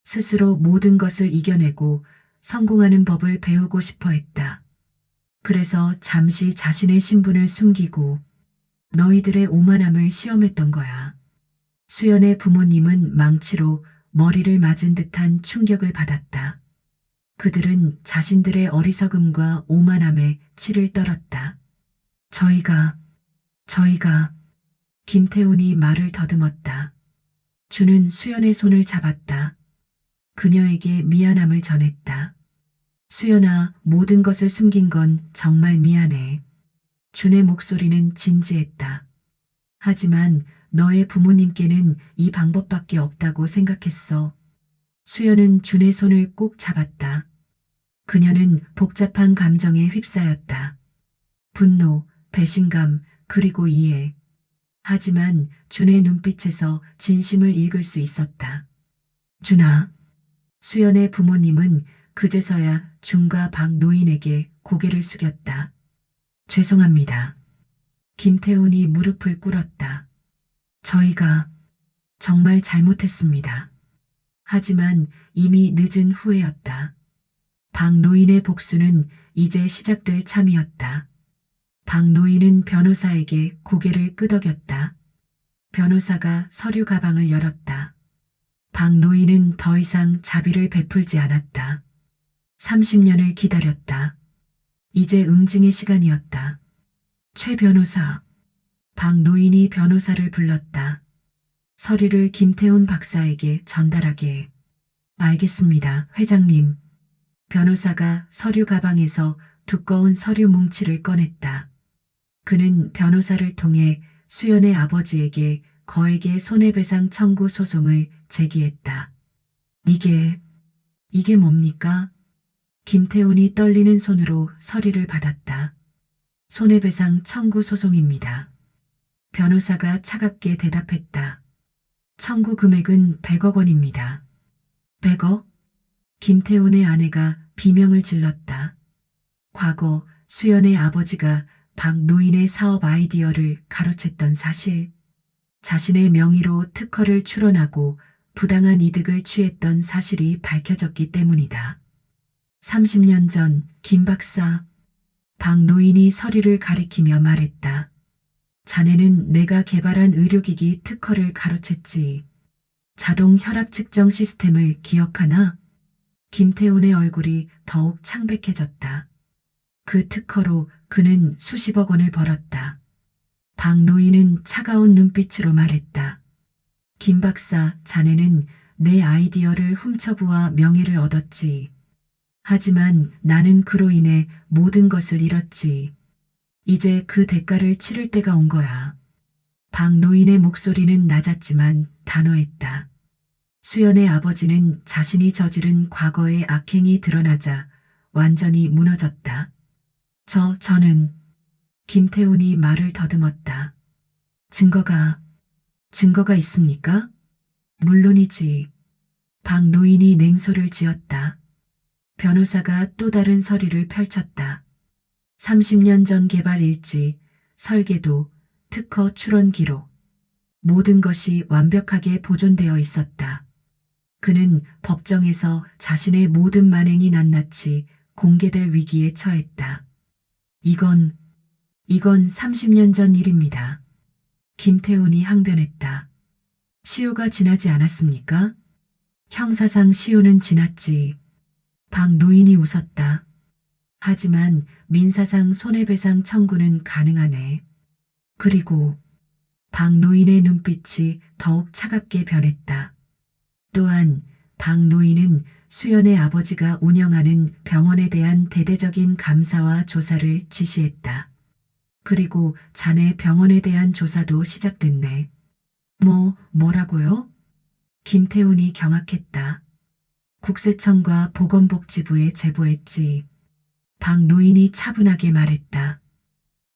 스스로 모든 것을 이겨내고 성공하는 법을 배우고 싶어 했다. 그래서 잠시 자신의 신분을 숨기고 너희들의 오만함을 시험했던 거야. 수연의 부모님은 망치로 머리를 맞은 듯한 충격을 받았다. 그들은 자신들의 어리석음과 오만함에 치를 떨었다. 저희가 김태훈이 말을 더듬었다. 주는 수연의 손을 잡았다. 그녀에게 미안함을 전했다. 수연아, 모든 것을 숨긴 건 정말 미안해. 준의 목소리는 진지했다. 하지만 너의 부모님께는 이 방법밖에 없다고 생각했어. 수연은 준의 손을 꼭 잡았다. 그녀는 복잡한 감정에 휩싸였다. 분노, 배신감, 그리고 이해. 하지만 준의 눈빛에서 진심을 읽을 수 있었다. 준아. 수연의 부모님은 그제서야 준과 박 노인에게 고개를 숙였다. 죄송합니다. 김태훈이 무릎을 꿇었다. 저희가 정말 잘못했습니다. 하지만 이미 늦은 후회였다. 박 노인의 복수는 이제 시작될 참이었다. 박 노인은 변호사에게 고개를 끄덕였다. 변호사가 서류 가방을 열었다. 박 노인은 더 이상 자비를 베풀지 않았다. 30년을 기다렸다. 이제 응징의 시간이었다. 최 변호사. 박 노인이 변호사를 불렀다. 서류를 김태훈 박사에게 전달하게. 알겠습니다, 회장님. 변호사가 서류 가방에서 두꺼운 서류 뭉치를 꺼냈다. 그는 변호사를 통해 수연의 아버지에게 거액의 손해배상 청구 소송을 제기했다. 이게 뭡니까? 김태훈이 떨리는 손으로 서류를 받았다. 손해배상 청구 소송입니다. 변호사가 차갑게 대답했다. 청구 금액은 100억 원입니다. 100억? 김태훈의 아내가 비명을 질렀다. 과거 수연의 아버지가 박 노인의 사업 아이디어를 가로챘던 사실, 자신의 명의로 특허를 출원하고 부당한 이득을 취했던 사실이 밝혀졌기 때문이다. 30년 전 김 박사, 박 노인이 서류를 가리키며 말했다. 자네는 내가 개발한 의료기기 특허를 가로챘지. 자동 혈압 측정 시스템을 기억하나? 김태훈의 얼굴이 더욱 창백해졌다. 그 특허로 그는 수십억 원을 벌었다. 박 노인은 차가운 눈빛으로 말했다. 김 박사, 자네는 내 아이디어를 훔쳐부아 명예를 얻었지. 하지만 나는 그로 인해 모든 것을 잃었지. 이제 그 대가를 치를 때가 온 거야. 박 노인의 목소리는 낮았지만 단호했다. 수연의 아버지는 자신이 저지른 과거의 악행이 드러나자 완전히 무너졌다. 저는 김태훈이 말을 더듬었다. 증거가 있습니까? 물론이지. 박 노인이 냉소를 지었다. 변호사가 또 다른 서류를 펼쳤다. 30년 전 개발 일지, 설계도, 특허 출원 기록. 모든 것이 완벽하게 보존되어 있었다. 그는 법정에서 자신의 모든 만행이 낱낱이 공개될 위기에 처했다. 이건 30년 전 일입니다. 김태훈이 항변했다. 시효가 지나지 않았습니까? 형사상 시효는 지났지. 박 노인이 웃었다. 하지만 민사상 손해배상 청구는 가능하네. 그리고 박 노인의 눈빛이 더욱 차갑게 변했다. 또한 박 노인은 수연의 아버지가 운영하는 병원에 대한 대대적인 감사와 조사를 지시했다. 그리고 자네 병원에 대한 조사도 시작됐네. 뭐라고요? 김태훈이 경악했다. 국세청과 보건복지부에 제보했지. 박 노인이 차분하게 말했다.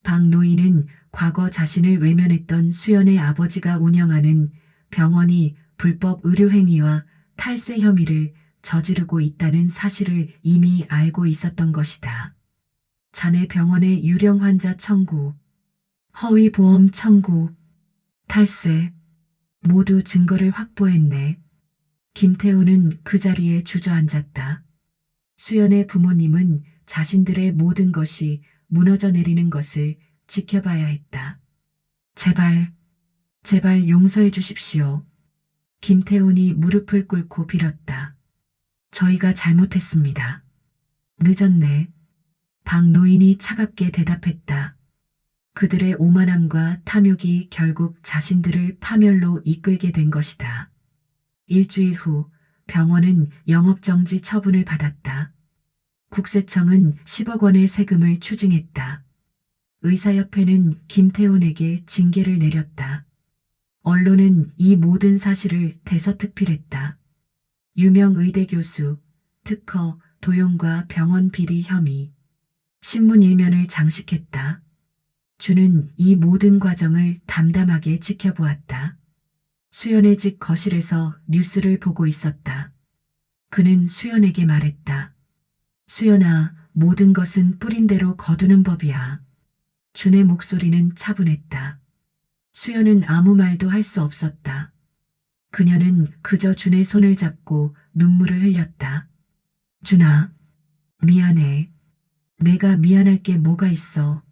박 노인은 과거 자신을 외면했던 수연의 아버지가 운영하는 병원이 불법 의료행위와 탈세 혐의를 저지르고 있다는 사실을 이미 알고 있었던 것이다. 자네 병원의 유령 환자 청구, 허위 보험 청구, 탈세, 모두 증거를 확보했네. 김태우는 그 자리에 주저앉았다. 수연의 부모님은 자신들의 모든 것이 무너져 내리는 것을 지켜봐야 했다. 제발, 제발 용서해 주십시오. 김태훈이 무릎을 꿇고 빌었다. 저희가 잘못했습니다. 늦었네. 박 노인이 차갑게 대답했다. 그들의 오만함과 탐욕이 결국 자신들을 파멸로 이끌게 된 것이다. 일주일 후 병원은 영업정지 처분을 받았다. 국세청은 10억 원의 세금을 추징했다. 의사협회는 김태훈에게 징계를 내렸다. 언론은 이 모든 사실을 대서특필했다. 유명 의대 교수, 특허, 도용과 병원 비리 혐의, 신문 일면을 장식했다. 주는 이 모든 과정을 담담하게 지켜보았다. 수연의 집 거실에서 뉴스를 보고 있었다. 그는 수연에게 말했다. 수연아, 모든 것은 뿌린 대로 거두는 법이야. 준의 목소리는 차분했다. 수연은 아무 말도 할 수 없었다. 그녀는 그저 준의 손을 잡고 눈물을 흘렸다. 준아, 미안해. 내가 미안할 게 뭐가 있어.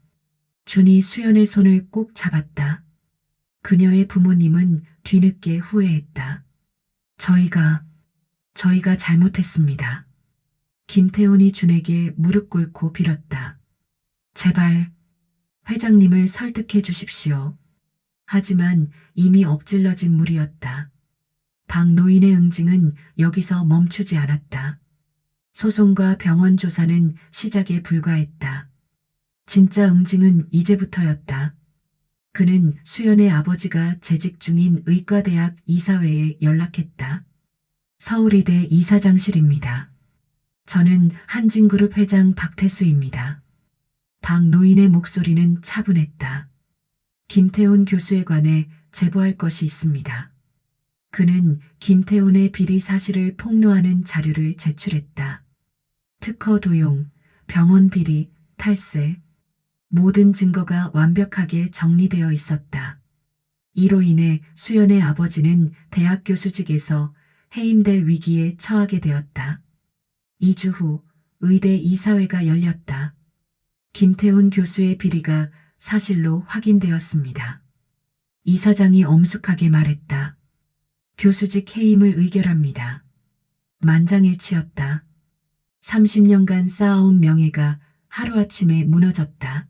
준이 수연의 손을 꼭 잡았다. 그녀의 부모님은 뒤늦게 후회했다. 저희가 잘못했습니다. 김태훈이 준에게 무릎 꿇고 빌었다. 제발, 회장님을 설득해 주십시오. 하지만 이미 엎질러진 물이었다. 박 노인의 응징은 여기서 멈추지 않았다. 소송과 병원 조사는 시작에 불과했다. 진짜 응징은 이제부터였다. 그는 수연의 아버지가 재직 중인 의과대학 이사회에 연락했다. 서울의대 이사장실입니다. 저는 한진그룹 회장 박태수입니다. 박 노인의 목소리는 차분했다. 김태훈 교수에 관해 제보할 것이 있습니다. 그는 김태훈의 비리 사실을 폭로하는 자료를 제출했다. 특허 도용, 병원 비리, 탈세, 모든 증거가 완벽하게 정리되어 있었다. 이로 인해 수연의 아버지는 대학 교수직에서 해임될 위기에 처하게 되었다. 2주 후 의대 이사회가 열렸다. 김태훈 교수의 비리가 사실로 확인되었습니다. 이사장이 엄숙하게 말했다. 교수직 해임을 의결합니다. 만장일치였다. 30년간 쌓아온 명예가 하루아침에 무너졌다.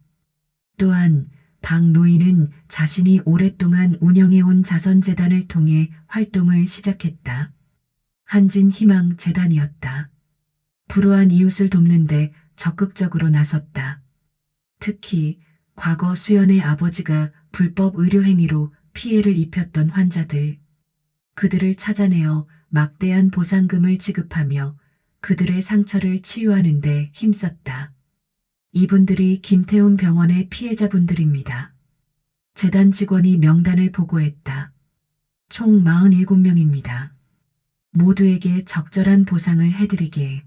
또한 박 노인은 자신이 오랫동안 운영해온 자선재단을 통해 활동을 시작했다. 한진희망재단이었다. 불우한 이웃을 돕는데 적극적으로 나섰다. 특히 과거 수연의 아버지가 불법 의료행위로 피해를 입혔던 환자들, 그들을 찾아내어 막대한 보상금을 지급하며 그들의 상처를 치유하는 데 힘썼다. 이분들이 김태훈 병원의 피해자분들입니다. 재단 직원이 명단을 보고했다. 총 47명입니다. 모두에게 적절한 보상을 해드리게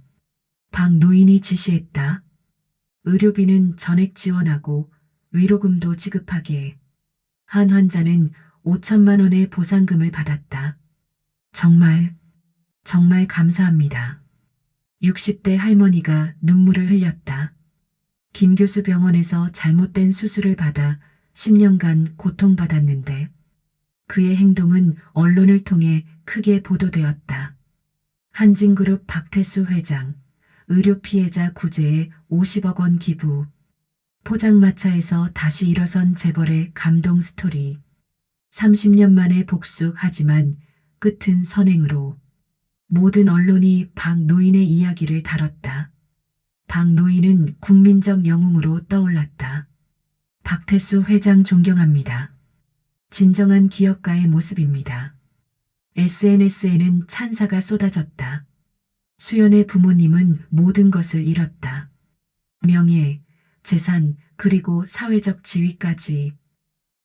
박 노인이 지시했다. 의료비는 전액 지원하고 위로금도 지급하게. 한 환자는 5천만 원의 보상금을 받았다. 정말 감사합니다. 60대 할머니가 눈물을 흘렸다. 김 교수 병원에서 잘못된 수술을 받아 10년간 고통받았는데 그의 행동은 언론을 통해 크게 보도되었다. 한진그룹 박태수 회장, 의료 피해자 구제에 50억 원 기부, 포장마차에서 다시 일어선 재벌의 감동 스토리. 30년 만에 복수하지만 끝은 선행으로. 모든 언론이 박 노인의 이야기를 다뤘다. 박 노인은 국민적 영웅으로 떠올랐다. 박태수 회장 존경합니다. 진정한 기업가의 모습입니다. SNS에는 찬사가 쏟아졌다. 수연의 부모님은 모든 것을 잃었다. 명예, 재산, 그리고 사회적 지위까지.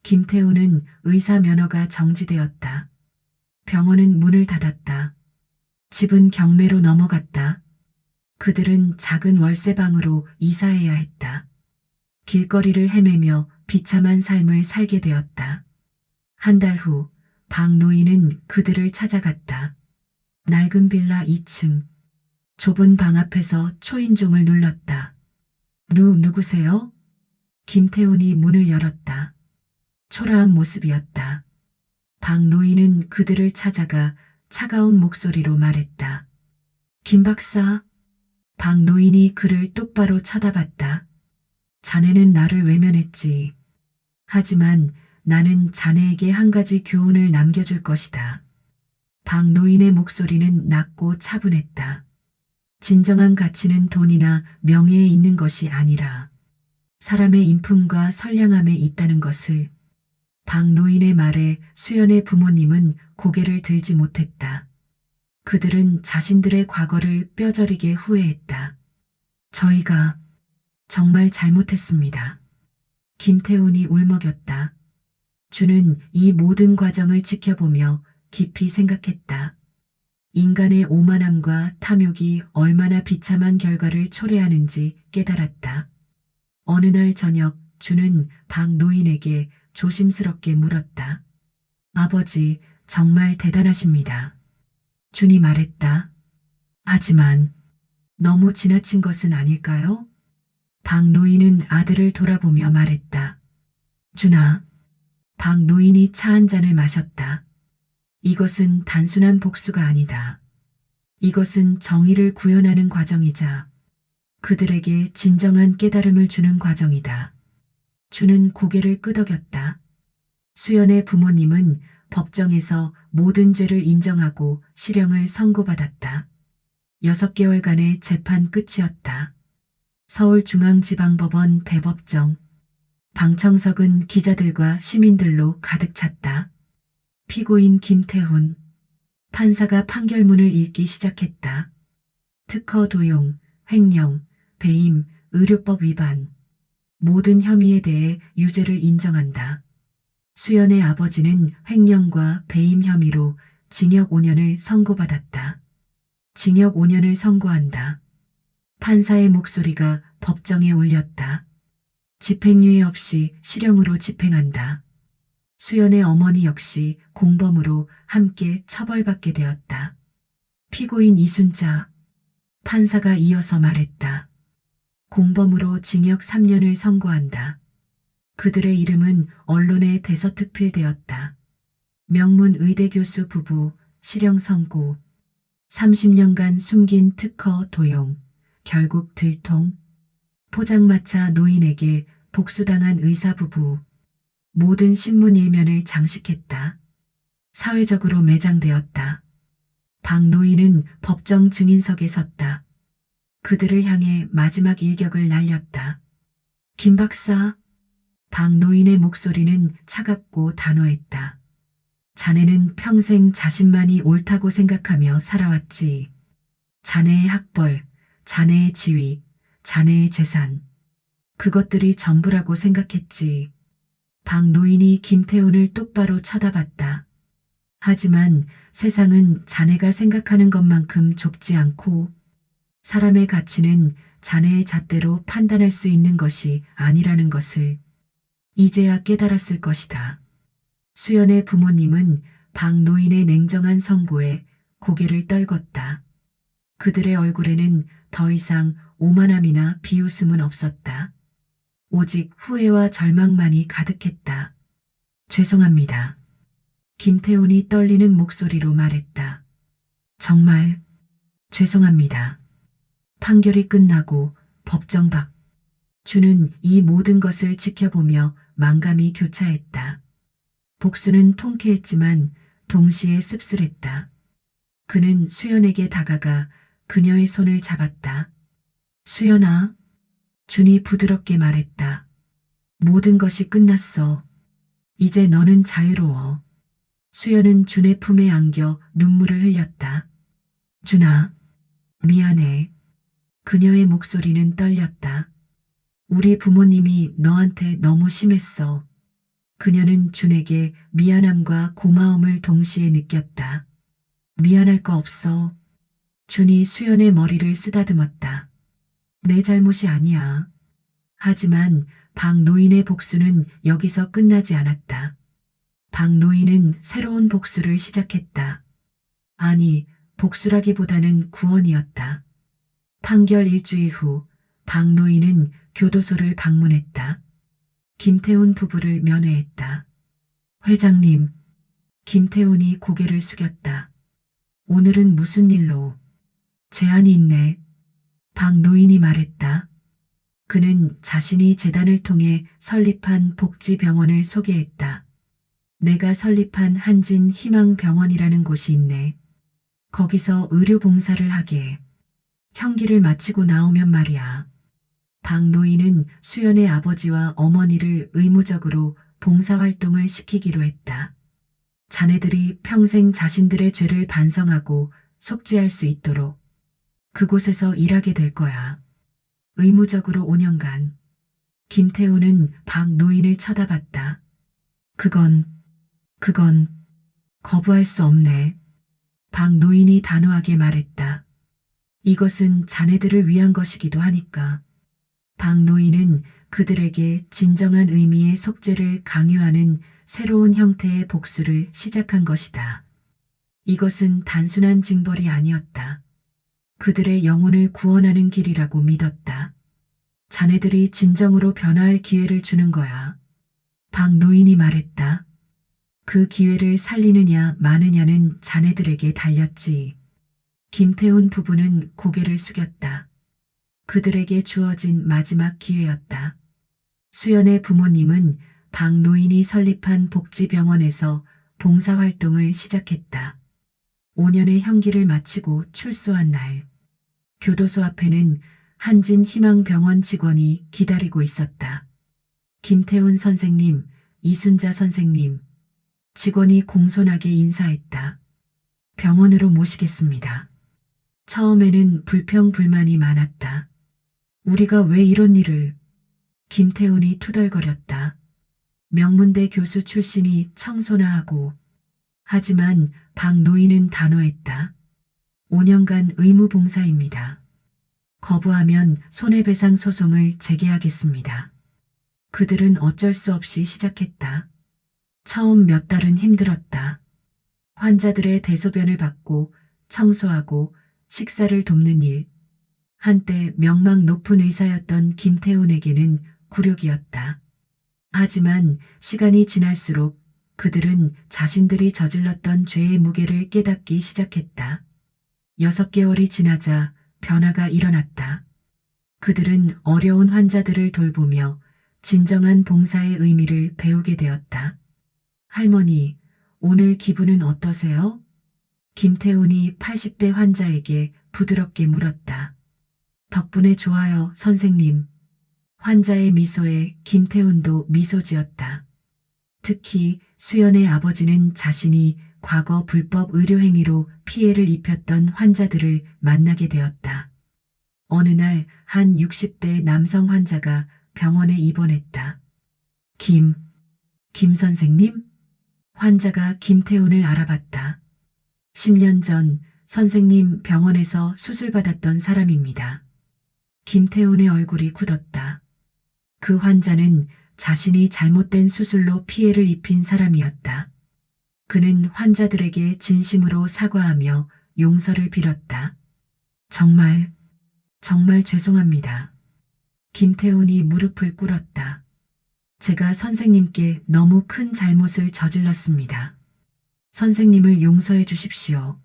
김태우는 의사 면허가 정지되었다. 병원은 문을 닫았다. 집은 경매로 넘어갔다. 그들은 작은 월세방으로 이사해야 했다. 길거리를 헤매며 비참한 삶을 살게 되었다. 한 달 후, 박 노인은 그들을 찾아갔다. 낡은 빌라 2층. 좁은 방 앞에서 초인종을 눌렀다. 누구세요? 김태훈이 문을 열었다. 초라한 모습이었다. 박 노인은 그들을 찾아가 차가운 목소리로 말했다. 김 박사. 박 노인이 그를 똑바로 쳐다봤다. 자네는 나를 외면했지. 하지만 나는 자네에게 한 가지 교훈을 남겨줄 것이다. 박 노인의 목소리는 낮고 차분했다. 진정한 가치는 돈이나 명예에 있는 것이 아니라 사람의 인품과 선량함에 있다는 것을. 박 노인의 말에 수연의 부모님은 고개를 들지 못했다. 그들은 자신들의 과거를 뼈저리게 후회했다. 저희가 정말 잘못했습니다. 김태훈이 울먹였다. 주는 이 모든 과정을 지켜보며 깊이 생각했다. 인간의 오만함과 탐욕이 얼마나 비참한 결과를 초래하는지 깨달았다. 어느 날 저녁 주는 박 노인에게 조심스럽게 물었다. 아버지, 정말 대단하십니다. 준이 말했다. 하지만 너무 지나친 것은 아닐까요? 박 노인은 아들을 돌아보며 말했다. 준아. 박 노인이 차 한 잔을 마셨다. 이것은 단순한 복수가 아니다. 이것은 정의를 구현하는 과정이자 그들에게 진정한 깨달음을 주는 과정이다. 주는 고개를 끄덕였다. 수연의 부모님은 법정에서 모든 죄를 인정하고 실형을 선고받았다. 6개월간의 재판 끝이었다. 서울중앙지방법원 대법정. 방청석은 기자들과 시민들로 가득 찼다. 피고인 김태훈. 판사가 판결문을 읽기 시작했다. 특허 도용, 횡령, 배임, 의료법 위반. 모든 혐의에 대해 유죄를 인정한다. 수연의 아버지는 횡령과 배임 혐의로 징역 5년을 선고받았다. 징역 5년을 선고한다. 판사의 목소리가 법정에 울렸다. 집행유예 없이 실형으로 집행한다. 수연의 어머니 역시 공범으로 함께 처벌받게 되었다. 피고인 이순자. 판사가 이어서 말했다. 공범으로 징역 3년을 선고한다. 그들의 이름은 언론에 대서특필되었다. 명문 의대 교수 부부, 실형 선고. 30년간 숨긴 특허 도용, 결국 들통. 포장마차 노인에게 복수당한 의사 부부. 모든 신문 일면을 장식했다. 사회적으로 매장되었다. 박 노인은 법정 증인석에 섰다. 그들을 향해 마지막 일격을 날렸다. 김 박사. 박 노인의 목소리는 차갑고 단호했다. 자네는 평생 자신만이 옳다고 생각하며 살아왔지. 자네의 학벌, 자네의 지위, 자네의 재산. 그것들이 전부라고 생각했지. 박 노인이 김태훈을 똑바로 쳐다봤다. 하지만 세상은 자네가 생각하는 것만큼 좁지 않고 사람의 가치는 자네의 잣대로 판단할 수 있는 것이 아니라는 것을 이제야 깨달았을 것이다. 수연의 부모님은 박 노인의 냉정한 선고에 고개를 떨궜다. 그들의 얼굴에는 더 이상 오만함이나 비웃음은 없었다. 오직 후회와 절망만이 가득했다. 죄송합니다. 김태훈이 떨리는 목소리로 말했다. 정말 죄송합니다. 판결이 끝나고 법정 밖. 주는 이 모든 것을 지켜보며 만감이 교차했다. 복수는 통쾌했지만 동시에 씁쓸했다. 그는 수연에게 다가가 그녀의 손을 잡았다. 수연아. 준이 부드럽게 말했다. 모든 것이 끝났어. 이제 너는 자유로워. 수연은 준의 품에 안겨 눈물을 흘렸다. 준아, 미안해. 그녀의 목소리는 떨렸다. 우리 부모님이 너한테 너무 심했어. 그녀는 준에게 미안함과 고마움을 동시에 느꼈다. 미안할 거 없어. 준이 수연의 머리를 쓰다듬었다. 내 잘못이 아니야. 하지만 박 노인의 복수는 여기서 끝나지 않았다. 박 노인은 새로운 복수를 시작했다. 아니, 복수라기보다는 구원이었다. 판결 일주일 후, 박 노인은 교도소를 방문했다. 김태훈 부부를 면회했다. 회장님, 김태훈이 고개를 숙였다. 오늘은 무슨 일로? 제안이 있네. 박 노인이 말했다. 그는 자신이 재단을 통해 설립한 복지병원을 소개했다. 내가 설립한 한진 희망병원이라는 곳이 있네. 거기서 의료봉사를 하게. 형기를 마치고 나오면 말이야. 박 노인은 수연의 아버지와 어머니를 의무적으로 봉사활동을 시키기로 했다. 자네들이 평생 자신들의 죄를 반성하고 속죄할 수 있도록 그곳에서 일하게 될 거야. 의무적으로 5년간. 김태호는 박 노인을 쳐다봤다. 그건 거부할 수 없네. 박 노인이 단호하게 말했다. 이것은 자네들을 위한 것이기도 하니까. 박 노인은 그들에게 진정한 의미의 속죄를 강요하는 새로운 형태의 복수를 시작한 것이다. 이것은 단순한 징벌이 아니었다. 그들의 영혼을 구원하는 길이라고 믿었다. 자네들이 진정으로 변화할 기회를 주는 거야. 박 노인이 말했다. 그 기회를 살리느냐 마느냐는 자네들에게 달렸지. 김태훈 부부는 고개를 숙였다. 그들에게 주어진 마지막 기회였다. 수연의 부모님은 박 노인이 설립한 복지병원에서 봉사활동을 시작했다. 5년의 형기를 마치고 출소한 날, 교도소 앞에는 한진희망병원 직원이 기다리고 있었다. 김태훈 선생님, 이순자 선생님. 직원이 공손하게 인사했다. 병원으로 모시겠습니다. 처음에는 불평불만이 많았다. 우리가 왜 이런 일을? 김태훈이 투덜거렸다. 명문대 교수 출신이 청소나 하고. 하지만 박 노인은 단호했다. 5년간 의무봉사입니다. 거부하면 손해배상 소송을 제기하겠습니다. 그들은 어쩔 수 없이 시작했다. 처음 몇 달은 힘들었다. 환자들의 대소변을 받고 청소하고 식사를 돕는 일. 한때 명망 높은 의사였던 김태훈에게는 굴욕이었다. 하지만 시간이 지날수록 그들은 자신들이 저질렀던 죄의 무게를 깨닫기 시작했다. 6개월이 지나자 변화가 일어났다. 그들은 어려운 환자들을 돌보며 진정한 봉사의 의미를 배우게 되었다. 할머니, 오늘 기분은 어떠세요? 김태훈이 80대 환자에게 부드럽게 물었다. 덕분에 좋아요, 선생님. 환자의 미소에 김태훈도 미소 지었다. 특히 수연의 아버지는 자신이 과거 불법 의료행위로 피해를 입혔던 환자들을 만나게 되었다. 어느 날 한 60대 남성 환자가 병원에 입원했다. 김 선생님? 환자가 김태훈을 알아봤다. 10년 전 선생님 병원에서 수술받았던 사람입니다. 김태훈의 얼굴이 굳었다. 그 환자는 자신이 잘못된 수술로 피해를 입힌 사람이었다. 그는 환자들에게 진심으로 사과하며 용서를 빌었다. 정말 죄송합니다. 김태훈이 무릎을 꿇었다. 제가 선생님께 너무 큰 잘못을 저질렀습니다. 선생님을 용서해 주십시오.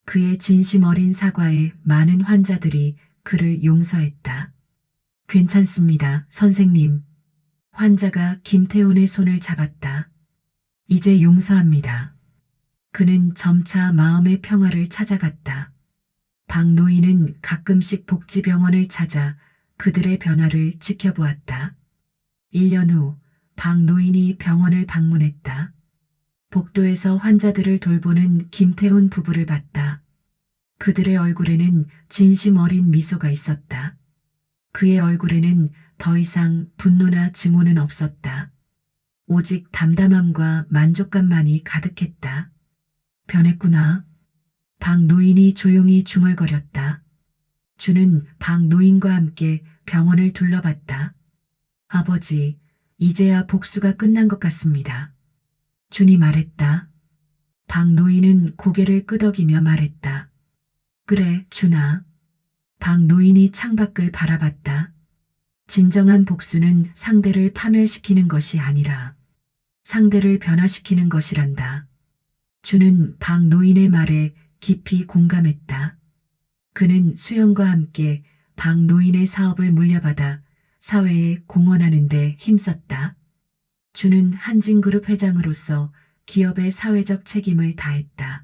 그의 진심 어린 사과에 많은 환자들이 그를 용서했다. 괜찮습니다, 선생님. 환자가 김태훈의 손을 잡았다. 이제 용서합니다. 그는 점차 마음의 평화를 찾아갔다. 박 노인은 가끔씩 복지병원을 찾아 그들의 변화를 지켜보았다. 1년 후 박 노인이 병원을 방문했다. 복도에서 환자들을 돌보는 김태훈 부부를 봤다. 그들의 얼굴에는 진심 어린 미소가 있었다. 그의 얼굴에는 더 이상 분노나 증오는 없었다. 오직 담담함과 만족감만이 가득했다. 변했구나. 박 노인이 조용히 중얼거렸다. 주는 박 노인과 함께 병원을 둘러봤다. 아버지, 이제야 복수가 끝난 것 같습니다. 준이 말했다. 박 노인은 고개를 끄덕이며 말했다. 그래, 준아. 박 노인이 창밖을 바라봤다. 진정한 복수는 상대를 파멸시키는 것이 아니라 상대를 변화시키는 것이란다. 주는 박 노인의 말에 깊이 공감했다. 그는 수연과 함께 박 노인의 사업을 물려받아 사회에 공헌하는 데 힘썼다. 주는 한진그룹 회장으로서 기업의 사회적 책임을 다했다.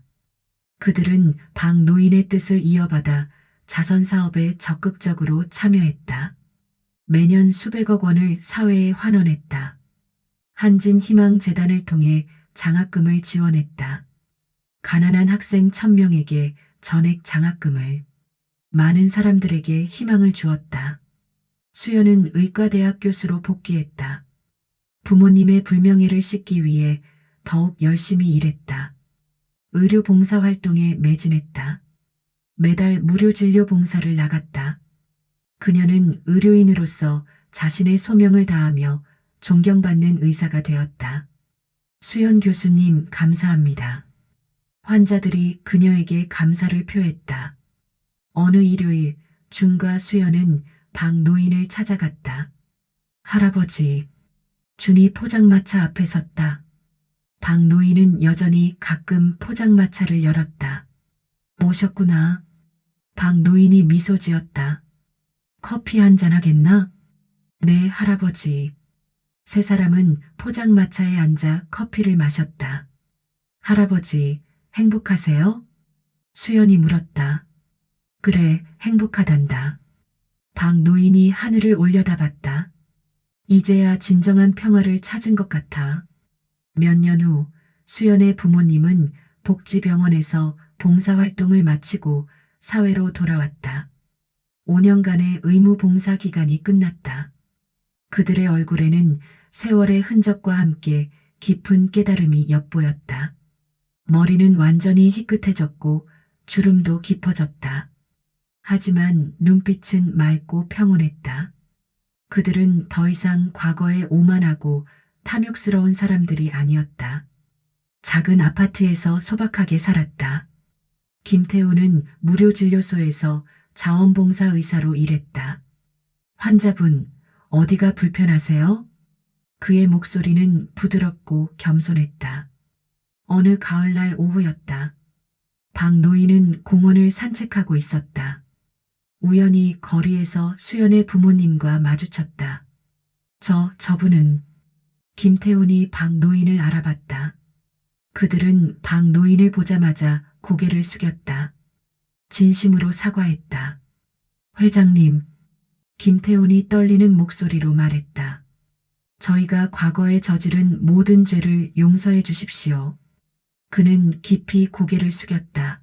그들은 박 노인의 뜻을 이어받아 자선 사업에 적극적으로 참여했다. 매년 수백억 원을 사회에 환원했다. 한진희망재단을 통해 장학금을 지원했다. 가난한 학생 1000명에게 전액 장학금을, 많은 사람들에게 희망을 주었다. 수연은 의과대학 교수로 복귀했다. 부모님의 불명예를 씻기 위해 더욱 열심히 일했다. 의료 봉사 활동에 매진했다. 매달 무료 진료 봉사를 나갔다. 그녀는 의료인으로서 자신의 소명을 다하며 존경받는 의사가 되었다. 수연 교수님 감사합니다. 환자들이 그녀에게 감사를 표했다. 어느 일요일 준과 수연은 박 노인을 찾아갔다. 할아버지, 준이 포장마차 앞에 섰다. 박 노인은 여전히 가끔 포장마차를 열었다. 오셨구나. 박 노인이 미소 지었다. 커피 한잔 하겠나? 네, 할아버지. 세 사람은 포장마차에 앉아 커피를 마셨다. 할아버지, 행복하세요? 수연이 물었다. 그래, 행복하단다. 박 노인이 하늘을 올려다봤다. 이제야 진정한 평화를 찾은 것 같아. 몇 년 후 수연의 부모님은 복지병원에서 봉사활동을 마치고 사회로 돌아왔다. 5년간의 의무 봉사 기간이 끝났다. 그들의 얼굴에는 세월의 흔적과 함께 깊은 깨달음이 엿보였다. 머리는 완전히 희끗해졌고 주름도 깊어졌다. 하지만 눈빛은 맑고 평온했다. 그들은 더 이상 과거에 오만하고 탐욕스러운 사람들이 아니었다. 작은 아파트에서 소박하게 살았다. 김태우는 무료진료소에서 자원봉사 의사로 일했다. 환자분, 어디가 불편하세요? 그의 목소리는 부드럽고 겸손했다. 어느 가을날 오후였다. 박 노인은 공원을 산책하고 있었다. 우연히 거리에서 수연의 부모님과 마주쳤다. 저분은 김태훈이 박 노인을 알아봤다. 그들은 박 노인을 보자마자 고개를 숙였다. 진심으로 사과했다. 회장님, 김태훈이 떨리는 목소리로 말했다. 저희가 과거에 저지른 모든 죄를 용서해 주십시오. 그는 깊이 고개를 숙였다.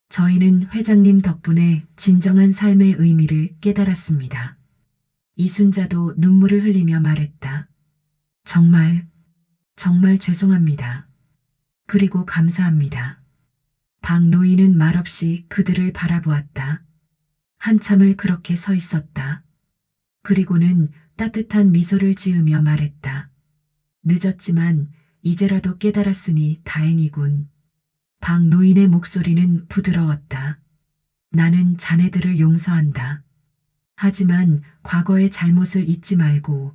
저희는 회장님 덕분에 진정한 삶의 의미를 깨달았습니다. 이순자도 눈물을 흘리며 말했다. 정말 죄송합니다. 그리고 감사합니다. 박 노인은 말없이 그들을 바라보았다. 한참을 그렇게 서 있었다. 그리고는 따뜻한 미소를 지으며 말했다. 늦었지만 이제라도 깨달았으니 다행이군. 박 노인의 목소리는 부드러웠다. 나는 자네들을 용서한다. 하지만 과거의 잘못을 잊지 말고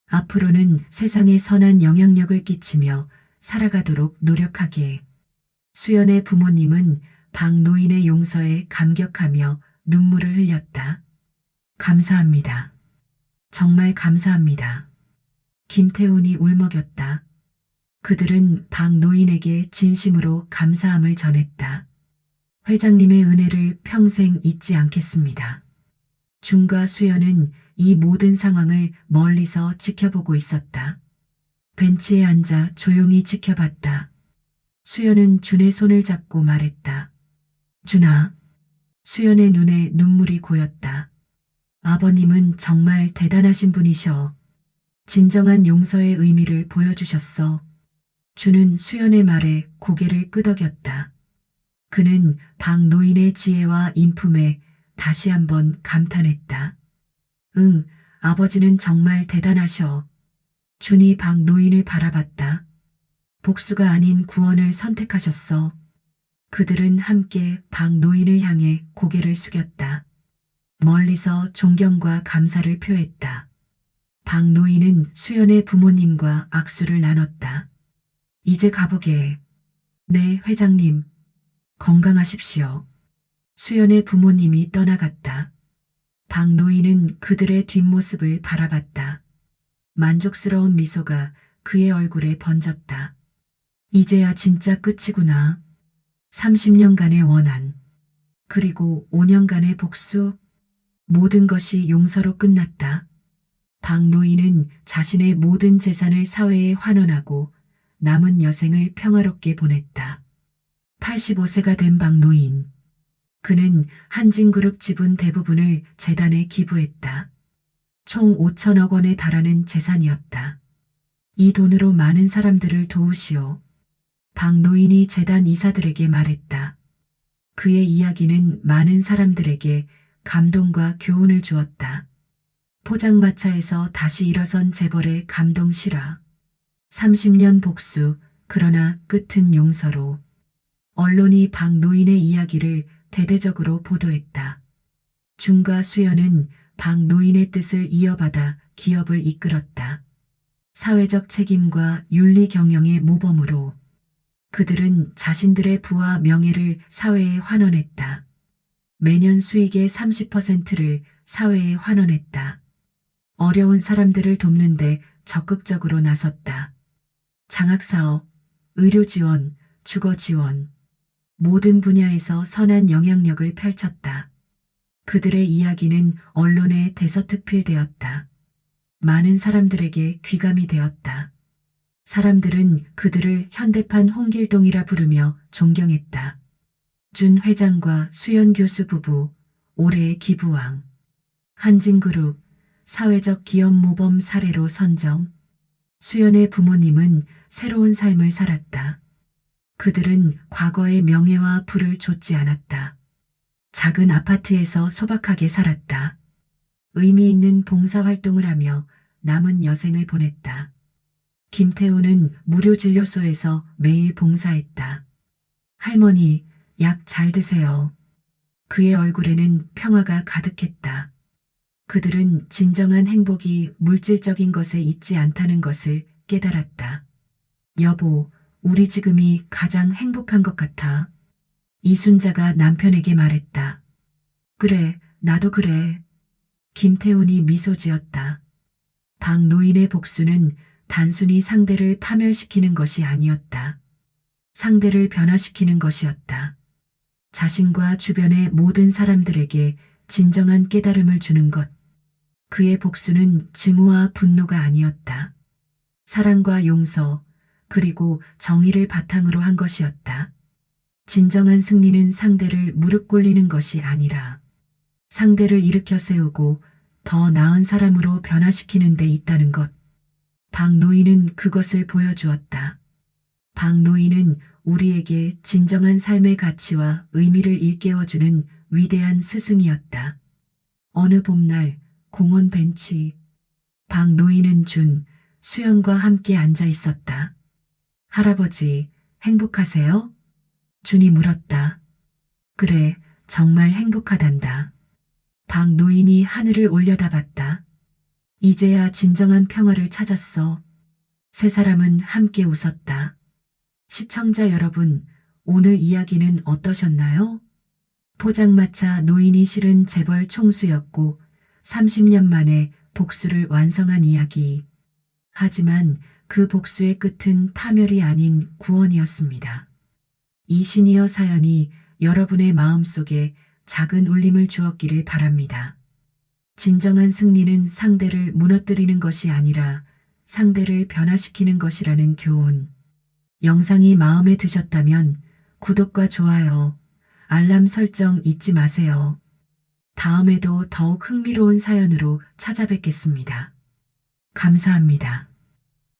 앞으로는 세상에 선한 영향력을 끼치며 살아가도록 노력하게. 수연의 부모님은 박 노인의 용서에 감격하며 눈물을 흘렸다. 감사합니다. 정말 감사합니다. 김태훈이 울먹였다. 그들은 박 노인에게 진심으로 감사함을 전했다. 회장님의 은혜를 평생 잊지 않겠습니다. 준과 수연은 이 모든 상황을 멀리서 지켜보고 있었다. 벤치에 앉아 조용히 지켜봤다. 수연은 준의 손을 잡고 말했다. 준아. 수연의 눈에 눈물이 고였다. 아버님은 정말 대단하신 분이셔. 진정한 용서의 의미를 보여주셨어. 주는 수연의 말에 고개를 끄덕였다. 그는 박 노인의 지혜와 인품에 다시 한번 감탄했다. 응, 아버지는 정말 대단하셔. 준이 박 노인을 바라봤다. 복수가 아닌 구원을 선택하셨어. 그들은 함께 박 노인을 향해 고개를 숙였다. 멀리서 존경과 감사를 표했다. 박 노인은 수연의 부모님과 악수를 나눴다. 이제 가보게. 네, 회장님. 건강하십시오. 수연의 부모님이 떠나갔다. 박 노인은 그들의 뒷모습을 바라봤다. 만족스러운 미소가 그의 얼굴에 번졌다. 이제야 진짜 끝이구나. 30년간의 원한, 그리고 5년간의 복수, 모든 것이 용서로 끝났다. 박 노인은 자신의 모든 재산을 사회에 환원하고 남은 여생을 평화롭게 보냈다. 85세가 된 박 노인. 그는 한진그룹 지분 대부분을 재단에 기부했다. 총 5천억 원에 달하는 재산이었다. 이 돈으로 많은 사람들을 도우시오. 박 노인이 재단 이사들에게 말했다. 그의 이야기는 많은 사람들에게 감동과 교훈을 주었다. 포장마차에서 다시 일어선 재벌의 감동 실화. 30년 복수, 그러나 끝은 용서로. 언론이 박 노인의 이야기를 대대적으로 보도했다. 준과 수연은 박 노인의 뜻을 이어받아 기업을 이끌었다. 사회적 책임과 윤리 경영의 모범으로 그들은 자신들의 부와 명예를 사회에 환원했다. 매년 수익의 30%를 사회에 환원했다. 어려운 사람들을 돕는데 적극적으로 나섰다. 장학사업, 의료지원, 주거지원, 모든 분야에서 선한 영향력을 펼쳤다. 그들의 이야기는 언론에 대서특필되었다. 많은 사람들에게 귀감이 되었다. 사람들은 그들을 현대판 홍길동이라 부르며 존경했다. 준 회장과 수연 교수 부부, 올해의 기부왕. 한진그룹, 사회적 기업 모범 사례로 선정. 수연의 부모님은 새로운 삶을 살았다. 그들은 과거의 명예와 부를 좇지 않았다. 작은 아파트에서 소박하게 살았다. 의미 있는 봉사활동을 하며 남은 여생을 보냈다. 김태우는 무료진료소에서 매일 봉사했다. 할머니, 약 잘 드세요. 그의 얼굴에는 평화가 가득했다. 그들은 진정한 행복이 물질적인 것에 있지 않다는 것을 깨달았다. 여보, 우리 지금이 가장 행복한 것 같아. 이순자가 남편에게 말했다. 그래, 나도 그래. 김태훈이 미소 지었다. 박 노인의 복수는 단순히 상대를 파멸시키는 것이 아니었다. 상대를 변화시키는 것이었다. 자신과 주변의 모든 사람들에게 진정한 깨달음을 주는 것. 그의 복수는 증오와 분노가 아니었다. 사랑과 용서, 그리고 정의를 바탕으로 한 것이었다. 진정한 승리는 상대를 무릎 꿇리는 것이 아니라 상대를 일으켜 세우고 더 나은 사람으로 변화시키는 데 있다는 것. 박 노인은 그것을 보여주었다. 박 노인은 우리에게 진정한 삶의 가치와 의미를 일깨워주는 위대한 스승이었다. 어느 봄날 공원 벤치. 박 노인은 준, 수연과 함께 앉아 있었다. 할아버지, 행복하세요? 준이 물었다. 그래, 정말 행복하단다. 박 노인이 하늘을 올려다봤다. 이제야 진정한 평화를 찾았어. 세 사람은 함께 웃었다. 시청자 여러분, 오늘 이야기는 어떠셨나요? 포장마차 노인이 실은 재벌 총수였고 30년 만에 복수를 완성한 이야기. 하지만 그 복수의 끝은 파멸이 아닌 구원이었습니다. 이 시니어 사연이 여러분의 마음속에 작은 울림을 주었기를 바랍니다. 진정한 승리는 상대를 무너뜨리는 것이 아니라 상대를 변화시키는 것이라는 교훈. 영상이 마음에 드셨다면 구독과 좋아요, 알람 설정 잊지 마세요. 다음에도 더욱 흥미로운 사연으로 찾아뵙겠습니다. 감사합니다.